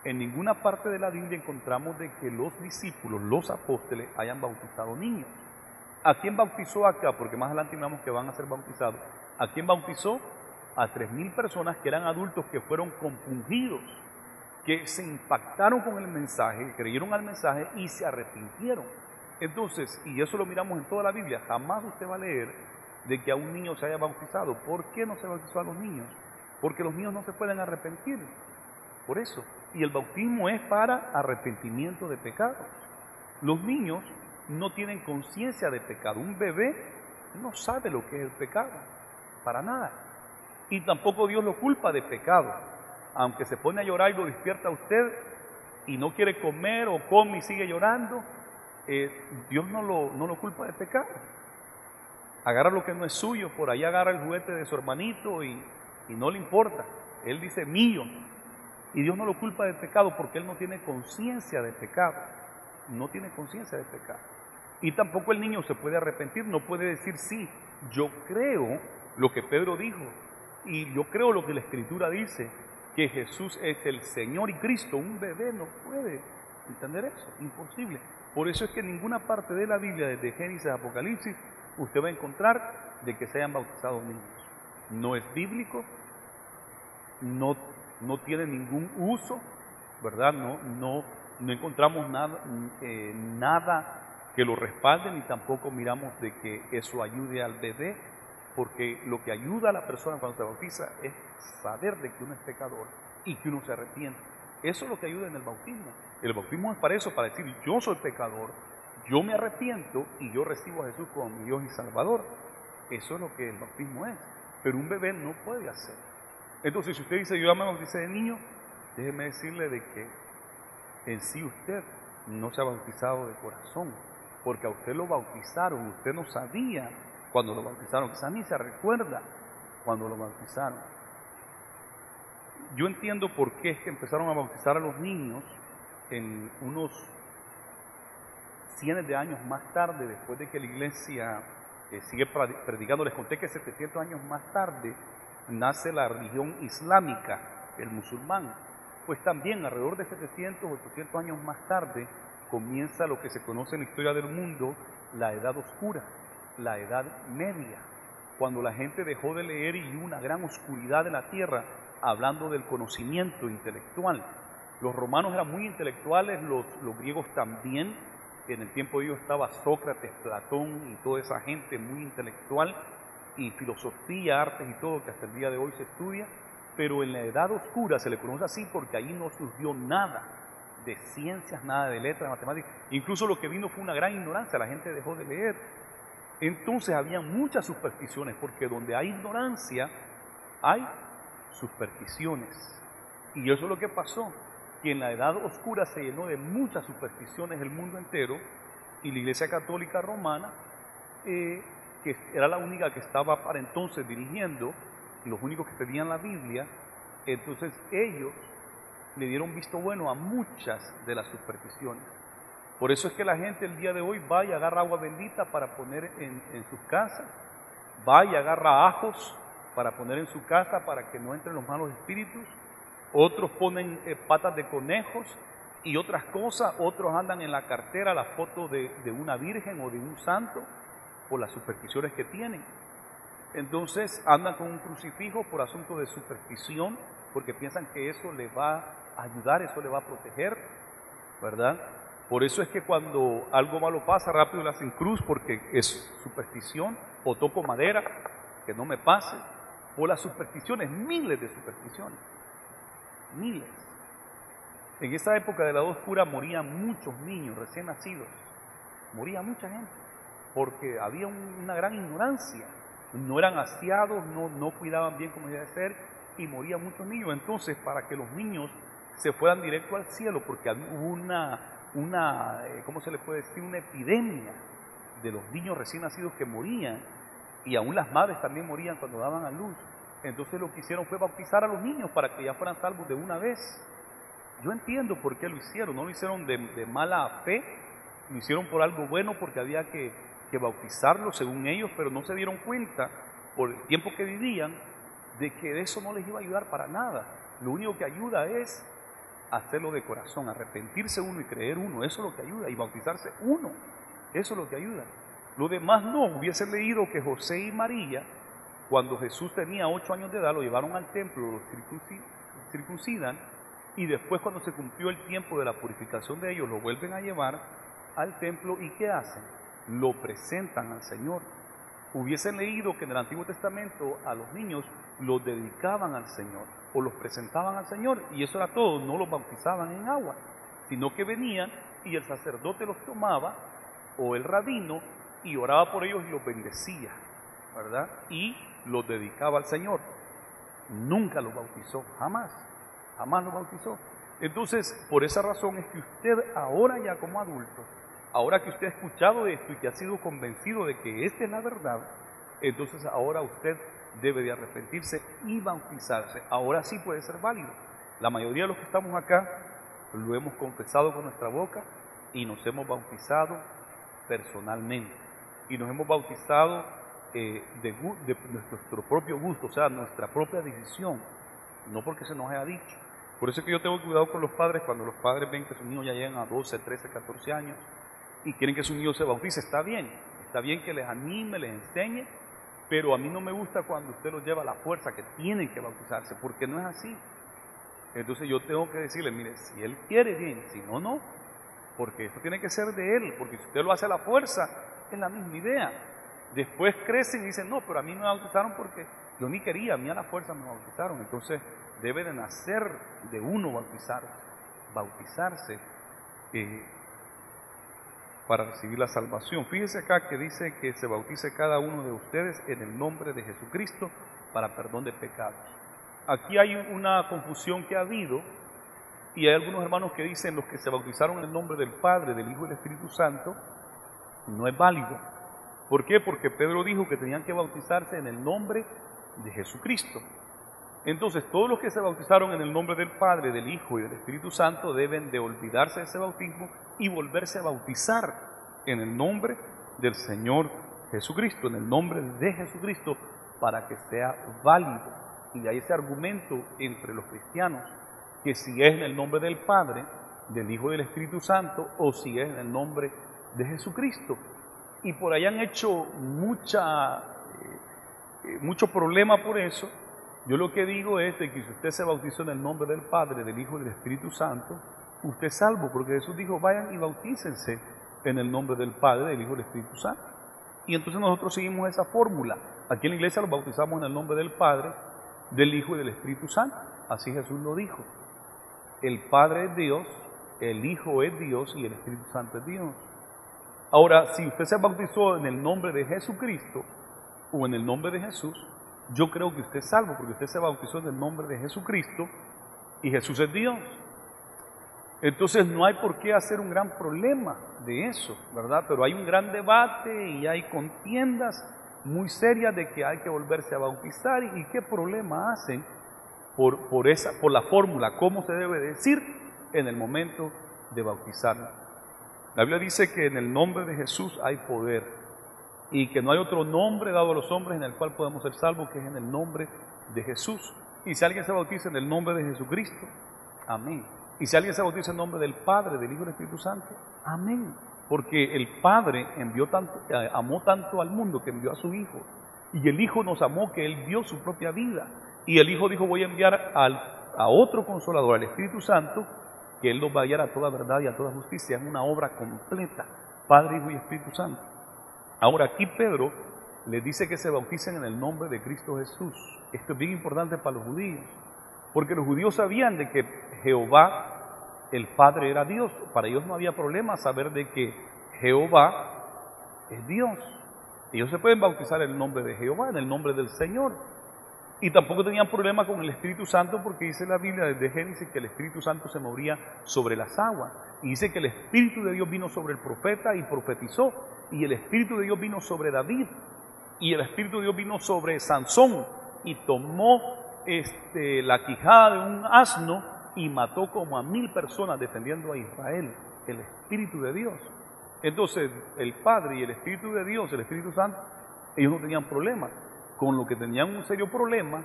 En ninguna parte de la Biblia encontramos de que los discípulos, los apóstoles, hayan bautizado niños. ¿A quién bautizó acá? Porque más adelante miramos que van a ser bautizados. ¿A quién bautizó? A 3,000 personas que eran adultos, que fueron compungidos, que se impactaron con el mensaje, creyeron al mensaje y se arrepintieron. Entonces, y eso lo miramos en toda la Biblia, jamás usted va a leer de que a un niño se haya bautizado. ¿Por qué no se bautizó a los niños? Porque los niños no se pueden arrepentir. Por eso. Y el bautismo es para arrepentimiento de pecados. Los niños no tienen conciencia de pecado. Un bebé no sabe lo que es el pecado, para nada. Y tampoco Dios lo culpa de pecado. Aunque se pone a llorar y lo despierta a usted y no quiere comer, o come y sigue llorando, Dios no lo culpa de pecado. Agarra lo que no es suyo, por ahí agarra el juguete de su hermanito y no le importa. Él dice: mío. Y Dios no lo culpa de pecado, porque Él no tiene conciencia de pecado. No tiene conciencia de pecado. Y tampoco el niño se puede arrepentir, no puede decir: sí, yo creo lo que Pedro dijo, y yo creo lo que la Escritura dice, que Jesús es el Señor y Cristo. Un bebé no puede entender eso, imposible. Por eso es que en ninguna parte de la Biblia, desde Génesis a Apocalipsis, usted va a encontrar de que se hayan bautizado niños. No es bíblico, no tiene ningún uso, ¿verdad? No encontramos nada que lo respalde, ni tampoco miramos de que eso ayude al bebé, porque lo que ayuda a la persona cuando se bautiza es saber de que uno es pecador y que uno se arrepiente. Eso es lo que ayuda en el bautismo. El bautismo es para eso, para decir, yo soy pecador, yo me arrepiento y yo recibo a Jesús como mi Dios y Salvador. Eso es lo que el bautismo es. Pero un bebé no puede hacer. Entonces, si usted dice, yo ya me bauticé de niño, déjeme decirle de que en sí usted no se ha bautizado de corazón, porque a usted lo bautizaron, usted no sabía cuando lo bautizaron, quizás ni se recuerda cuando lo bautizaron. Yo entiendo por qué es que empezaron a bautizar a los niños en unos cientos de años más tarde, después de que la iglesia sigue predicando. Les conté que 700 años más tarde nace la religión islámica, el musulmán. Pues también alrededor de 700 o 800 años más tarde comienza lo que se conoce en la historia del mundo, la Edad Oscura, la Edad Media, cuando la gente dejó de leer y hubo una gran oscuridad en la tierra, hablando del conocimiento intelectual. Los romanos eran muy intelectuales, los griegos también. En el tiempo de ellos estaba Sócrates, Platón y toda esa gente muy intelectual, y filosofía, artes y todo, que hasta el día de hoy se estudia. Pero en la Edad Oscura se le conoce así porque ahí no surgió nada de ciencias, nada de letras, de matemáticas. Incluso lo que vino fue una gran ignorancia, la gente dejó de leer. Entonces había muchas supersticiones, porque donde hay ignorancia hay supersticiones. Y eso es lo que pasó, que en la Edad Oscura se llenó de muchas supersticiones el mundo entero, y la Iglesia Católica Romana, que era la única que estaba para entonces dirigiendo, los únicos que tenían la Biblia, entonces ellos le dieron visto bueno a muchas de las supersticiones. Por eso es que la gente el día de hoy va y agarra agua bendita para poner en sus casas, va y agarra ajos para poner en su casa para que no entren los malos espíritus. Otros ponen patas de conejos y otras cosas. Otros andan en la cartera la foto de una virgen o de un santo por las supersticiones que tienen. Entonces andan con un crucifijo por asunto de superstición, porque piensan que eso le va a ayudar, eso le va a proteger, ¿verdad? Por eso es que cuando algo malo pasa, rápido le hacen cruz, porque es superstición, o toco madera, que no me pase. Por las supersticiones, miles de supersticiones, miles. En esa época de la Edad Oscura morían muchos niños recién nacidos, moría mucha gente, porque había una gran ignorancia. No eran aseados, no cuidaban bien como debía ser, y morían muchos niños. Entonces, para que los niños se fueran directo al cielo, porque hubo una ¿cómo se le puede decir? Una epidemia de los niños recién nacidos que morían, y aún las madres también morían cuando daban a luz. Entonces lo que hicieron fue bautizar a los niños para que ya fueran salvos de una vez. Yo entiendo por qué lo hicieron, no lo hicieron de mala fe, lo hicieron por algo bueno, porque había que bautizarlos según ellos, pero no se dieron cuenta por el tiempo que vivían de que eso no les iba a ayudar para nada. Lo único que ayuda es hacerlo de corazón, arrepentirse uno y creer uno, eso es lo que ayuda, y bautizarse uno, eso es lo que ayuda. Lo demás no. Hubiese leído que José y María, cuando Jesús tenía 8 años de edad, lo llevaron al templo, lo circuncidan, y después, cuando se cumplió el tiempo de la purificación de ellos, lo vuelven a llevar al templo. ¿Y qué hacen? Lo presentan al Señor. Hubiesen leído que en el Antiguo Testamento a los niños los dedicaban al Señor o los presentaban al Señor, y eso era todo. No los bautizaban en agua, sino que venían y el sacerdote los tomaba, o el rabino, y oraba por ellos y los bendecía, ¿verdad? Y los dedicaba al Señor. Nunca los bautizó, jamás los bautizó. Entonces, por esa razón es que usted ahora, ya como adulto, ahora que usted ha escuchado esto y que ha sido convencido de que esta es la verdad, entonces ahora usted debe de arrepentirse y bautizarse. Ahora sí puede ser válido. La mayoría de los que estamos acá lo hemos confesado con nuestra boca y nos hemos bautizado personalmente. Y nos hemos bautizado de nuestro propio gusto, o sea, nuestra propia decisión, no porque se nos haya dicho. Por eso es que yo tengo cuidado con los padres. Cuando los padres ven que sus niños ya llegan a 12, 13, 14 años y quieren que su niño se bautice, está bien, está bien que les anime, les enseñe, pero a mí no me gusta cuando usted los lleva a la fuerza, que tienen que bautizarse, porque no es así. Entonces yo tengo que decirle, mire, si él quiere, bien, si no, no, porque esto tiene que ser de él, porque si usted lo hace a la fuerza, es la misma idea. Después crecen y dicen, no, pero a mí me bautizaron porque yo ni quería, a mí a la fuerza me bautizaron. Entonces debe de nacer de uno bautizarse para recibir la salvación. Fíjese acá que dice que se bautice cada uno de ustedes en el nombre de Jesucristo para perdón de pecados. Aquí hay una confusión que ha habido y hay algunos hermanos que dicen los que se bautizaron en el nombre del Padre, del Hijo y del Espíritu Santo, no es válido. ¿Por qué? Porque Pedro dijo que tenían que bautizarse en el nombre de Jesucristo. Entonces, todos los que se bautizaron en el nombre del Padre, del Hijo y del Espíritu Santo deben de olvidarse de ese bautismo y volverse a bautizar en el nombre del Señor Jesucristo, en el nombre de Jesucristo, para que sea válido. Y hay ese argumento entre los cristianos, que si es en el nombre del Padre, del Hijo y del Espíritu Santo, o si es en el nombre de Jesucristo. Y por ahí han hecho mucho problema por eso. Yo lo que digo es de que si usted se bautizó en el nombre del Padre, del Hijo y del Espíritu Santo, usted es salvo, porque Jesús dijo, vayan y bautícense en el nombre del Padre, del Hijo y del Espíritu Santo. Y entonces nosotros seguimos esa fórmula. Aquí en la iglesia los bautizamos en el nombre del Padre, del Hijo y del Espíritu Santo. Así Jesús lo dijo. El Padre es Dios, el Hijo es Dios y el Espíritu Santo es Dios. Ahora, si usted se bautizó en el nombre de Jesucristo o en el nombre de Jesús, yo creo que usted es salvo, porque usted se bautizó en el nombre de Jesucristo y Jesús es Dios. Entonces no hay por qué hacer un gran problema de eso, ¿verdad? Pero hay un gran debate y hay contiendas muy serias de que hay que volverse a bautizar y qué problema hacen por la fórmula, cómo se debe decir en el momento de bautizarnos. La Biblia dice que en el nombre de Jesús hay poder y que no hay otro nombre dado a los hombres en el cual podemos ser salvos que es en el nombre de Jesús. Y si alguien se bautiza en el nombre de Jesucristo, amén. Y si alguien se bautiza en el nombre del Padre, del Hijo y del Espíritu Santo, amén. Porque el Padre amó tanto al mundo que envió a su Hijo. Y el Hijo nos amó que Él dio su propia vida. Y el Hijo dijo, voy a enviar a otro Consolador, al Espíritu Santo, que Él nos va a guiar a toda verdad y a toda justicia. Es una obra completa, Padre, Hijo y Espíritu Santo. Ahora aquí Pedro les dice que se bauticen en el nombre de Cristo Jesús. Esto es bien importante para los judíos, porque los judíos sabían de que Jehová, el Padre, era Dios. Para ellos no había problema saber de que Jehová es Dios. Ellos se pueden bautizar en el nombre de Jehová, en el nombre del Señor. Y tampoco tenían problema con el Espíritu Santo, porque dice la Biblia desde Génesis que el Espíritu Santo se movía sobre las aguas. Y dice que el Espíritu de Dios vino sobre el profeta y profetizó. Y el Espíritu de Dios vino sobre David. Y el Espíritu de Dios vino sobre Sansón. Y tomó la quijada de un asno y mató como a 1000 personas defendiendo a Israel. El Espíritu de Dios. Entonces, el Padre y el Espíritu de Dios, el Espíritu Santo, ellos no tenían problema. Con lo que tenían un serio problema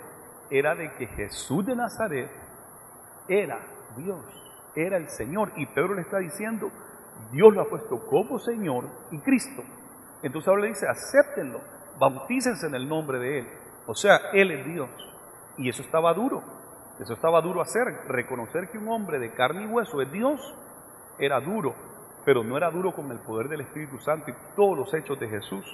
era de que Jesús de Nazaret era Dios, era el Señor. Y Pedro le está diciendo, Dios lo ha puesto como Señor y Cristo. Entonces ahora le dice, acéptenlo, bautícense en el nombre de Él. O sea, Él es Dios. Y eso estaba duro hacer. Reconocer que un hombre de carne y hueso es Dios era duro, pero no era duro con el poder del Espíritu Santo y todos los hechos de Jesús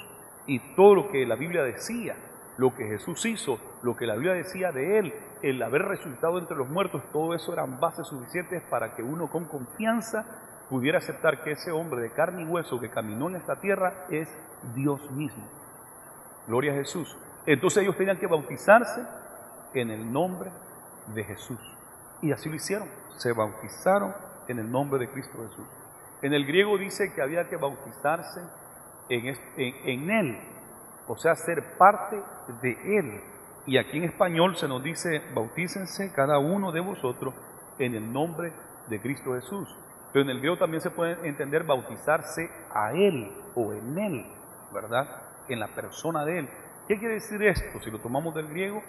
y todo lo que la Biblia decía. Lo que Jesús hizo, lo que la Biblia decía de Él, el haber resucitado entre los muertos, todo eso eran bases suficientes para que uno con confianza pudiera aceptar que ese hombre de carne y hueso que caminó en esta tierra es Dios mismo. Gloria a Jesús. Entonces ellos tenían que bautizarse en el nombre de Jesús. Y así lo hicieron. Se bautizaron en el nombre de Cristo Jesús. En el griego dice que había que bautizarse en Él. O sea, ser parte de Él. Y aquí en español se nos dice, bautícense cada uno de vosotros en el nombre de Cristo Jesús. Pero en el griego también se puede entender bautizarse a Él o en Él, ¿verdad? En la persona de Él. ¿Qué quiere decir esto? Si lo tomamos del griego,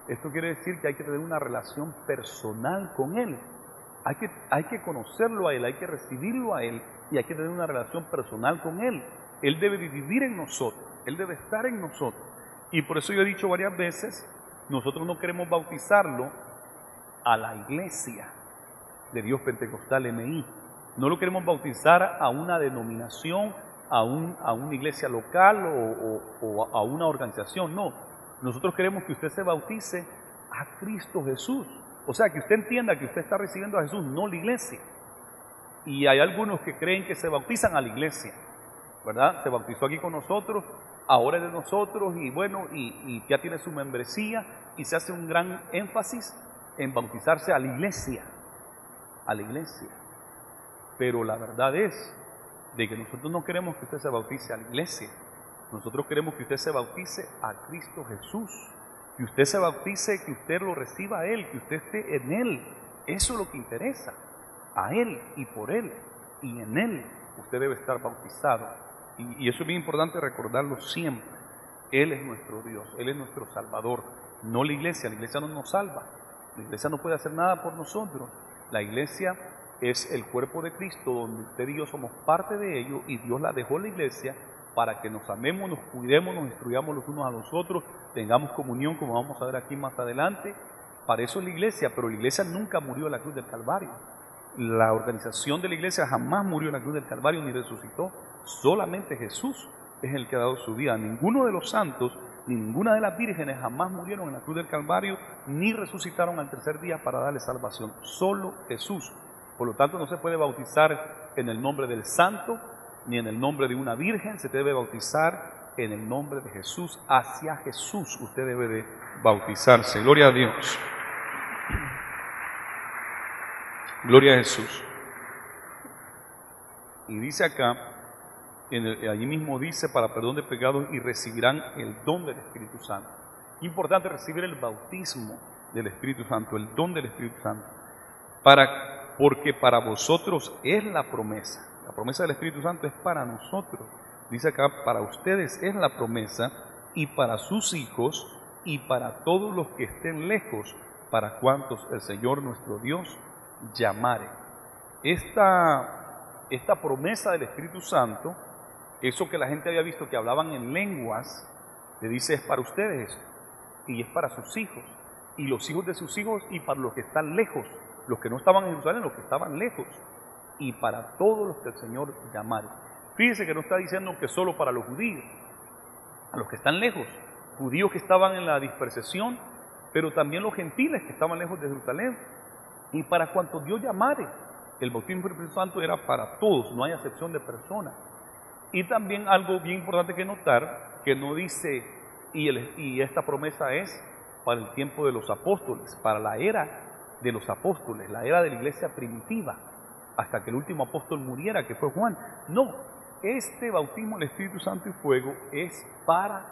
esto quiere decir que hay que tener una relación personal con Él. Hay que conocerlo a Él, hay que recibirlo a Él y hay que tener una relación personal con Él. Él debe vivir en nosotros, Él debe estar en nosotros. Y por eso yo he dicho varias veces, nosotros no queremos bautizarlo a la iglesia de Dios Pentecostal MI. No lo queremos bautizar a una denominación, a una iglesia local o a una organización, no. Nosotros queremos que usted se bautice a Cristo Jesús. O sea, que usted entienda que usted está recibiendo a Jesús, no la iglesia. Y hay algunos que creen que se bautizan a la iglesia, ¿verdad? Se bautizó aquí con nosotros, ahora es de nosotros y bueno, y ya tiene su membresía y se hace un gran énfasis en bautizarse a la iglesia, a la iglesia. Pero la verdad es de que nosotros no queremos que usted se bautice a la iglesia, nosotros queremos que usted se bautice a Cristo Jesús, que usted se bautice, que usted lo reciba a Él, que usted esté en Él. Eso es lo que interesa, a Él y por Él, y en Él usted debe estar bautizado. Y eso es bien importante recordarlo siempre. Él es nuestro Dios, Él es nuestro Salvador, no la iglesia no nos salva, la iglesia no puede hacer nada por nosotros. La iglesia es el cuerpo de Cristo, donde usted y yo somos parte de ello, y Dios la dejó la iglesia para que nos amemos, nos cuidemos, nos instruyamos los unos a los otros, tengamos comunión, como vamos a ver aquí más adelante. Para eso es la iglesia, pero la iglesia nunca murió en la cruz del Calvario. La organización de la iglesia jamás murió en la cruz del Calvario ni resucitó. Solamente Jesús es el que ha dado su vida. Ninguno de los santos, ni ninguna de las vírgenes jamás murieron en la cruz del Calvario, ni resucitaron al tercer día para darle salvación. Solo Jesús. Por lo tanto, no se puede bautizar en el nombre del santo, ni en el nombre de una virgen. Se debe bautizar en el nombre de Jesús. Hacia Jesús usted debe de bautizarse. Gloria a Dios. Gloria a Jesús. Y dice acá, allí mismo dice, para perdón de pecados, y recibirán el don del Espíritu Santo. Importante recibir el bautismo del Espíritu Santo, el don del Espíritu Santo, porque para vosotros es la promesa. La promesa del Espíritu Santo es para nosotros. Dice acá, para ustedes es la promesa, y para sus hijos, y para todos los que estén lejos, para cuantos el Señor nuestro Dios llamare. Esta promesa del Espíritu Santo, eso que la gente había visto que hablaban en lenguas, le dice es para ustedes y es para sus hijos y los hijos de sus hijos y para los que están lejos, los que no estaban en Jerusalén, los que estaban lejos, y para todos los que el Señor llamare. Fíjense que no está diciendo que solo para los judíos, a los que están lejos, judíos que estaban en la dispersión, pero también los gentiles que estaban lejos de Jerusalén, y para cuantos Dios llamare. El bautismo del Espíritu Santo era para todos, no hay acepción de personas. Y también algo bien importante que notar, que no dice, y esta promesa es para el tiempo de los apóstoles, para la era de los apóstoles, la era de la iglesia primitiva, hasta que el último apóstol muriera, que fue Juan. No, este bautismo del Espíritu Santo y fuego es para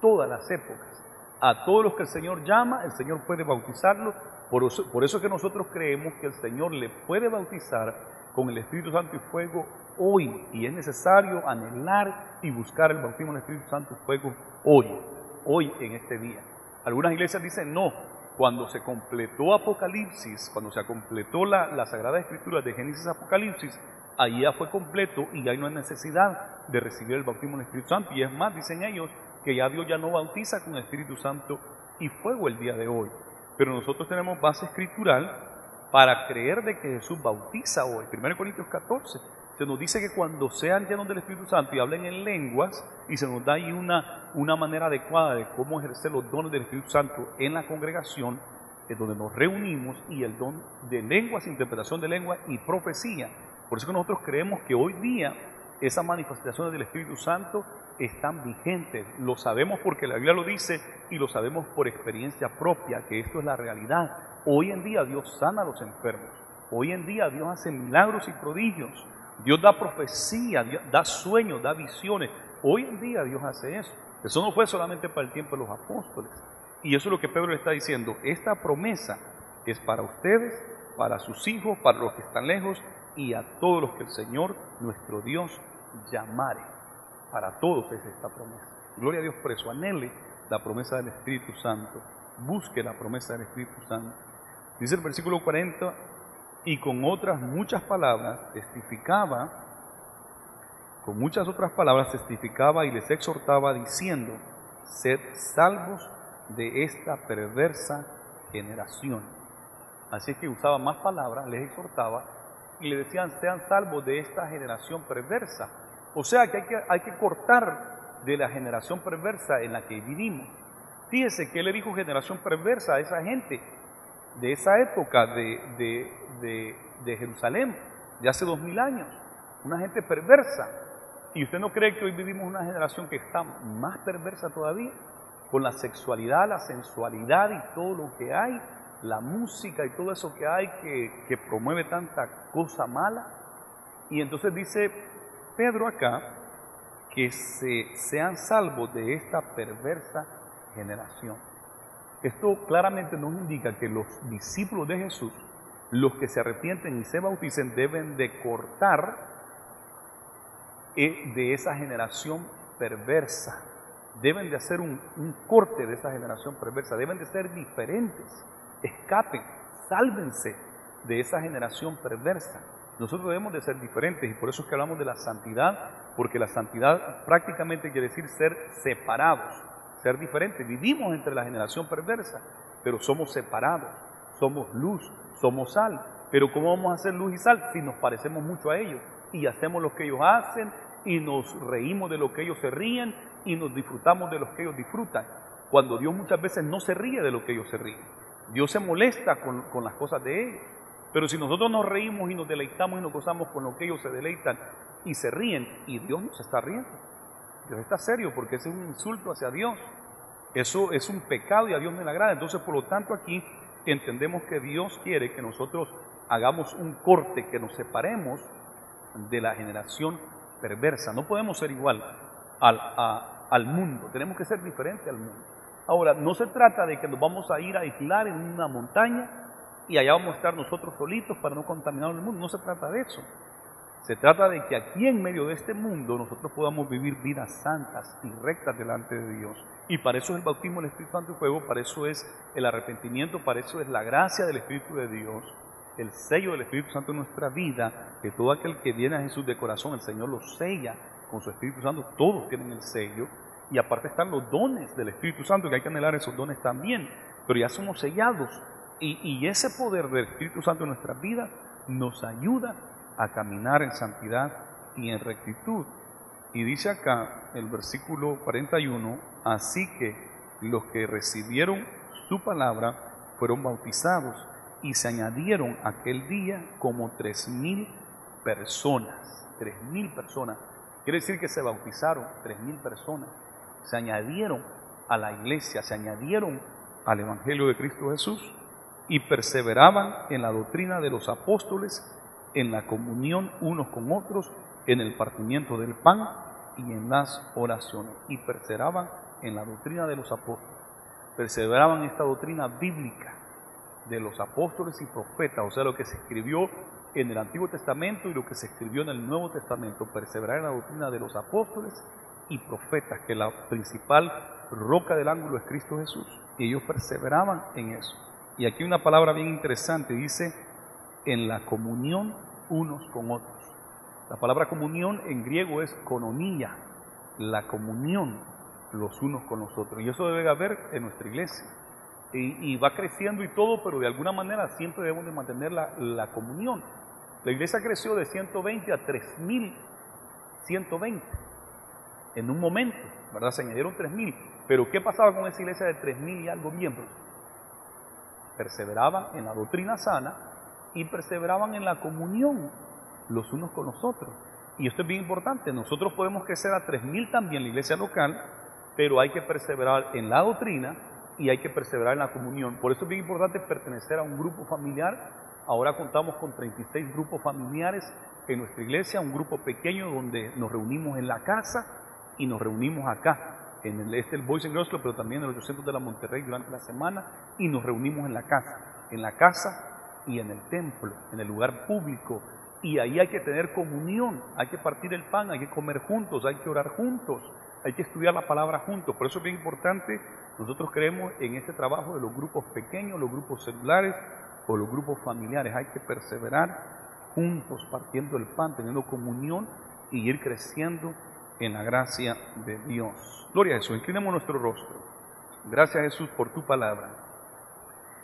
todas las épocas. A todos los que el Señor llama, el Señor puede bautizarlos. Por eso que nosotros creemos que el Señor le puede bautizar con el Espíritu Santo y fuego hoy, y es necesario anhelar y buscar el bautismo del Espíritu Santo y fuego hoy en este día. Algunas iglesias dicen no, cuando se completó Apocalipsis, cuando se completó la Sagrada Escritura de Génesis a Apocalipsis, ahí ya fue completo y ya no hay necesidad de recibir el bautismo del Espíritu Santo. Y es más, dicen ellos, que ya Dios ya no bautiza con el Espíritu Santo y fuego el día de hoy. Pero nosotros tenemos base escritural para creer de que Jesús bautiza hoy. 1 Corintios 14 se nos dice que cuando sean llenos del Espíritu Santo y hablen en lenguas, y se nos da ahí una manera adecuada de cómo ejercer los dones del Espíritu Santo en la congregación, es donde nos reunimos, y el don de lenguas, interpretación de lenguas y profecía. Por eso que nosotros creemos que hoy día esas manifestaciones del Espíritu Santo están vigentes. Lo sabemos porque la Biblia lo dice y lo sabemos por experiencia propia, que esto es la realidad. Hoy en día Dios sana a los enfermos. Hoy en día Dios hace milagros y prodigios. Dios da profecía, Dios da sueños, da visiones. Hoy en día Dios hace eso. Eso no fue solamente para el tiempo de los apóstoles. Y eso es lo que Pedro le está diciendo. Esta promesa es para ustedes, para sus hijos, para los que están lejos y a todos los que el Señor, nuestro Dios, llamare. Para todos es esta promesa. Gloria a Dios por eso. Anhele la promesa del Espíritu Santo. Busque la promesa del Espíritu Santo. Dice el versículo 40, y con otras muchas palabras testificaba con muchas otras palabras testificaba y les exhortaba diciendo: sed salvos de esta perversa generación. Así que usaba más palabras, les exhortaba y le decían: sean salvos de esta generación perversa. O sea que hay que cortar de la generación perversa en la que vivimos. Fíjese que él le dijo generación perversa a esa gente de esa época de Jerusalén, de hace 2000 años, una gente perversa. ¿Y usted no cree que hoy vivimos una generación que está más perversa todavía? Con la sexualidad, la sensualidad y todo lo que hay, la música y todo eso que hay que promueve tanta cosa mala. Y entonces dice Pedro acá que sean salvos de esta perversa generación. Esto claramente nos indica que los discípulos de Jesús, los que se arrepienten y se bauticen, deben de cortar de esa generación perversa. Deben de hacer un corte de esa generación perversa, deben de ser diferentes, escapen, sálvense de esa generación perversa. Nosotros debemos de ser diferentes y por eso es que hablamos de la santidad, porque la santidad prácticamente quiere decir ser separados, ser diferentes. Vivimos entre la generación perversa, pero somos separados, somos luz, somos sal. Pero ¿cómo vamos a ser luz y sal si nos parecemos mucho a ellos y hacemos lo que ellos hacen y nos reímos de lo que ellos se ríen y nos disfrutamos de lo que ellos disfrutan? Cuando Dios muchas veces no se ríe de lo que ellos se ríen. Dios se molesta con las cosas de ellos. Pero si nosotros nos reímos y nos deleitamos y nos gozamos con lo que ellos se deleitan y se ríen, y Dios nos está riendo. Dios está serio porque ese es un insulto hacia Dios. Eso es un pecado y a Dios no le agrada. Entonces, por lo tanto, aquí entendemos que Dios quiere que nosotros hagamos un corte, que nos separemos de la generación perversa. No podemos ser igual al mundo, tenemos que ser diferentes al mundo. Ahora, no se trata de que nos vamos a ir a aislar en una montaña y allá vamos a estar nosotros solitos para no contaminar el mundo. No se trata de eso. Se trata de que aquí en medio de este mundo nosotros podamos vivir vidas santas y rectas delante de Dios. Y para eso es el bautismo del Espíritu Santo y fuego, para eso es el arrepentimiento, para eso es la gracia del Espíritu de Dios, el sello del Espíritu Santo en nuestra vida, que todo aquel que viene a Jesús de corazón, el Señor lo sella con su Espíritu Santo. Todos tienen el sello. Y aparte están los dones del Espíritu Santo, que hay que anhelar esos dones también. Pero ya somos sellados. Y ese poder del Espíritu Santo en nuestras vidas nos ayuda a caminar en santidad y en rectitud. Y dice acá el versículo 41, así que los que recibieron su palabra fueron bautizados y se añadieron aquel día como 3,000 personas. 3,000 personas. Quiere decir que se bautizaron 3,000 personas. Se añadieron a la iglesia, se añadieron al Evangelio de Cristo Jesús y perseveraban en la doctrina de los apóstoles, en la comunión unos con otros, en el partimiento del pan y en las oraciones. Y perseveraban en la doctrina de los apóstoles, perseveraban en esta doctrina bíblica de los apóstoles y profetas, o sea, lo que se escribió en el Antiguo Testamento y lo que se escribió en el Nuevo Testamento. Perseverar en la doctrina de los apóstoles y profetas, que la principal roca del ángulo es Cristo Jesús, y ellos perseveraban en eso. Y aquí una palabra bien interesante, dice en la comunión unos con otros. La palabra comunión en griego es koinonia, la comunión los unos con los otros, y eso debe haber en nuestra iglesia. Y va creciendo y todo, pero de alguna manera siempre debemos de mantener la comunión. La iglesia creció de 120 a 3,120 en un momento, ¿verdad? Se añadieron 3,000, pero ¿qué pasaba con esa iglesia de 3,000 y algo miembros? Perseveraban en la doctrina sana y perseveraban en la comunión los unos con los otros. Y esto es bien importante, nosotros podemos crecer a 3,000 también, la iglesia local, pero hay que perseverar en la doctrina y hay que perseverar en la comunión. Por eso es bien importante pertenecer a un grupo familiar. Ahora contamos con 36 grupos familiares en nuestra iglesia, un grupo pequeño donde nos reunimos en la casa y nos reunimos acá, en el Boys and Girls Club, pero también en el 800 de la Monterrey durante la semana, y nos reunimos en la casa y en el templo, en el lugar público, y ahí hay que tener comunión, hay que partir el pan, hay que comer juntos, hay que orar juntos, hay que estudiar la palabra juntos. Por eso es bien importante, nosotros creemos en este trabajo de los grupos pequeños, los grupos celulares o los grupos familiares. Hay que perseverar juntos, partiendo el pan, teniendo comunión y ir creciendo en la gracia de Dios. Gloria a Jesús. Inclinemos nuestro rostro. Gracias, Jesús, por tu palabra.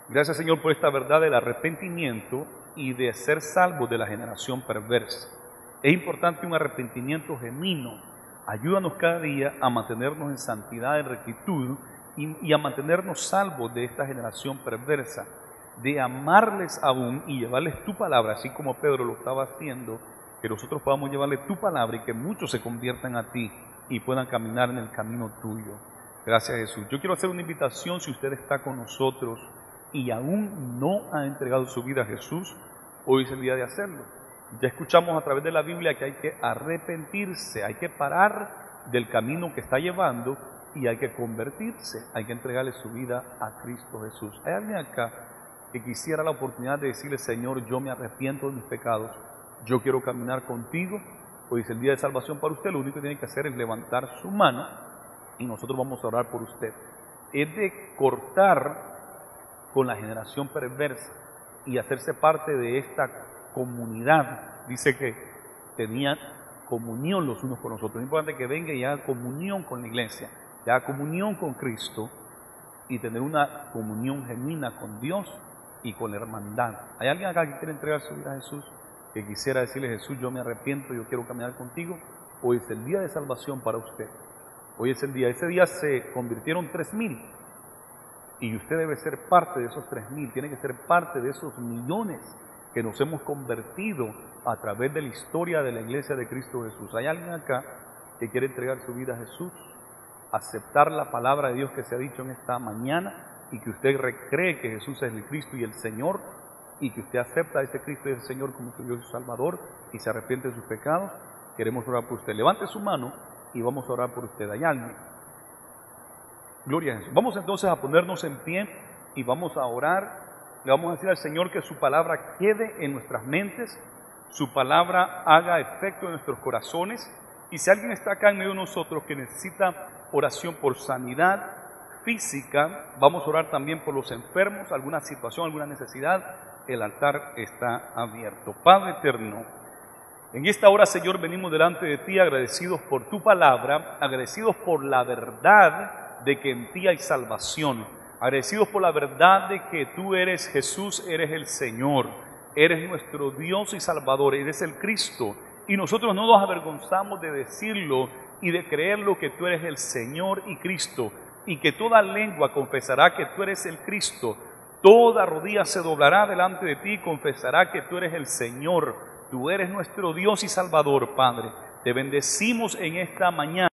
Gracias, Señor, por esta verdad del arrepentimiento y de ser salvos de la generación perversa. Es importante un arrepentimiento genuino. Ayúdanos cada día a mantenernos en santidad, en rectitud y a mantenernos salvos de esta generación perversa, de amarles aún y llevarles tu palabra, así como Pedro lo estaba haciendo, que nosotros podamos llevarle tu palabra y que muchos se conviertan a ti y puedan caminar en el camino tuyo. Gracias, Jesús. Yo quiero hacer una invitación, si usted está con nosotros y aún no ha entregado su vida a Jesús, hoy es el día de hacerlo. Ya escuchamos a través de la Biblia que hay que arrepentirse, hay que parar del camino que está llevando y hay que convertirse, hay que entregarle su vida a Cristo Jesús. ¿Hay alguien acá que quisiera la oportunidad de decirle, Señor, yo me arrepiento de mis pecados, yo quiero caminar contigo? Hoy es el día de salvación para usted, lo único que tiene que hacer es levantar su mano y nosotros vamos a orar por usted. Es de cortar con la generación perversa y hacerse parte de esta comunidad. Dice que tenían comunión los unos con los otros. Es importante que venga y haga comunión con la iglesia, que haga comunión con Cristo y tener una comunión genuina con Dios y con la hermandad. ¿Hay alguien acá que quiere entregar su vida a Jesús? Que quisiera decirle, Jesús, yo me arrepiento, yo quiero caminar contigo. Hoy es el día de salvación para usted. Hoy es el día. Ese día se convirtieron 3,000 y usted debe ser parte de esos 3,000. Tiene que ser parte de esos millones que nos hemos convertido a través de la historia de la iglesia de Cristo Jesús. ¿Hay alguien acá que quiere entregar su vida a Jesús? Aceptar la palabra de Dios que se ha dicho en esta mañana y que usted cree que Jesús es el Cristo y el Señor y que usted acepta a ese Cristo y el Señor como su Dios y Salvador y se arrepiente de sus pecados. Queremos orar por usted. Levante su mano y vamos a orar por usted. ¿Hay alguien? Gloria a Jesús. Vamos entonces a ponernos en pie y vamos a orar. Le vamos a decir al Señor que su palabra quede en nuestras mentes, su palabra haga efecto en nuestros corazones. Y si alguien está acá en medio de nosotros que necesita oración por sanidad física, vamos a orar también por los enfermos, alguna situación, alguna necesidad, el altar está abierto. Padre eterno, en esta hora, Señor, venimos delante de ti agradecidos por tu palabra, agradecidos por la verdad de que en ti hay salvación, agradecidos por la verdad de que tú eres Jesús, eres el Señor, eres nuestro Dios y Salvador, eres el Cristo. Y nosotros no nos avergonzamos de decirlo y de creerlo que tú eres el Señor y Cristo, y que toda lengua confesará que tú eres el Cristo, toda rodilla se doblará delante de ti y confesará que tú eres el Señor, tú eres nuestro Dios y Salvador, Padre. Te bendecimos en esta mañana.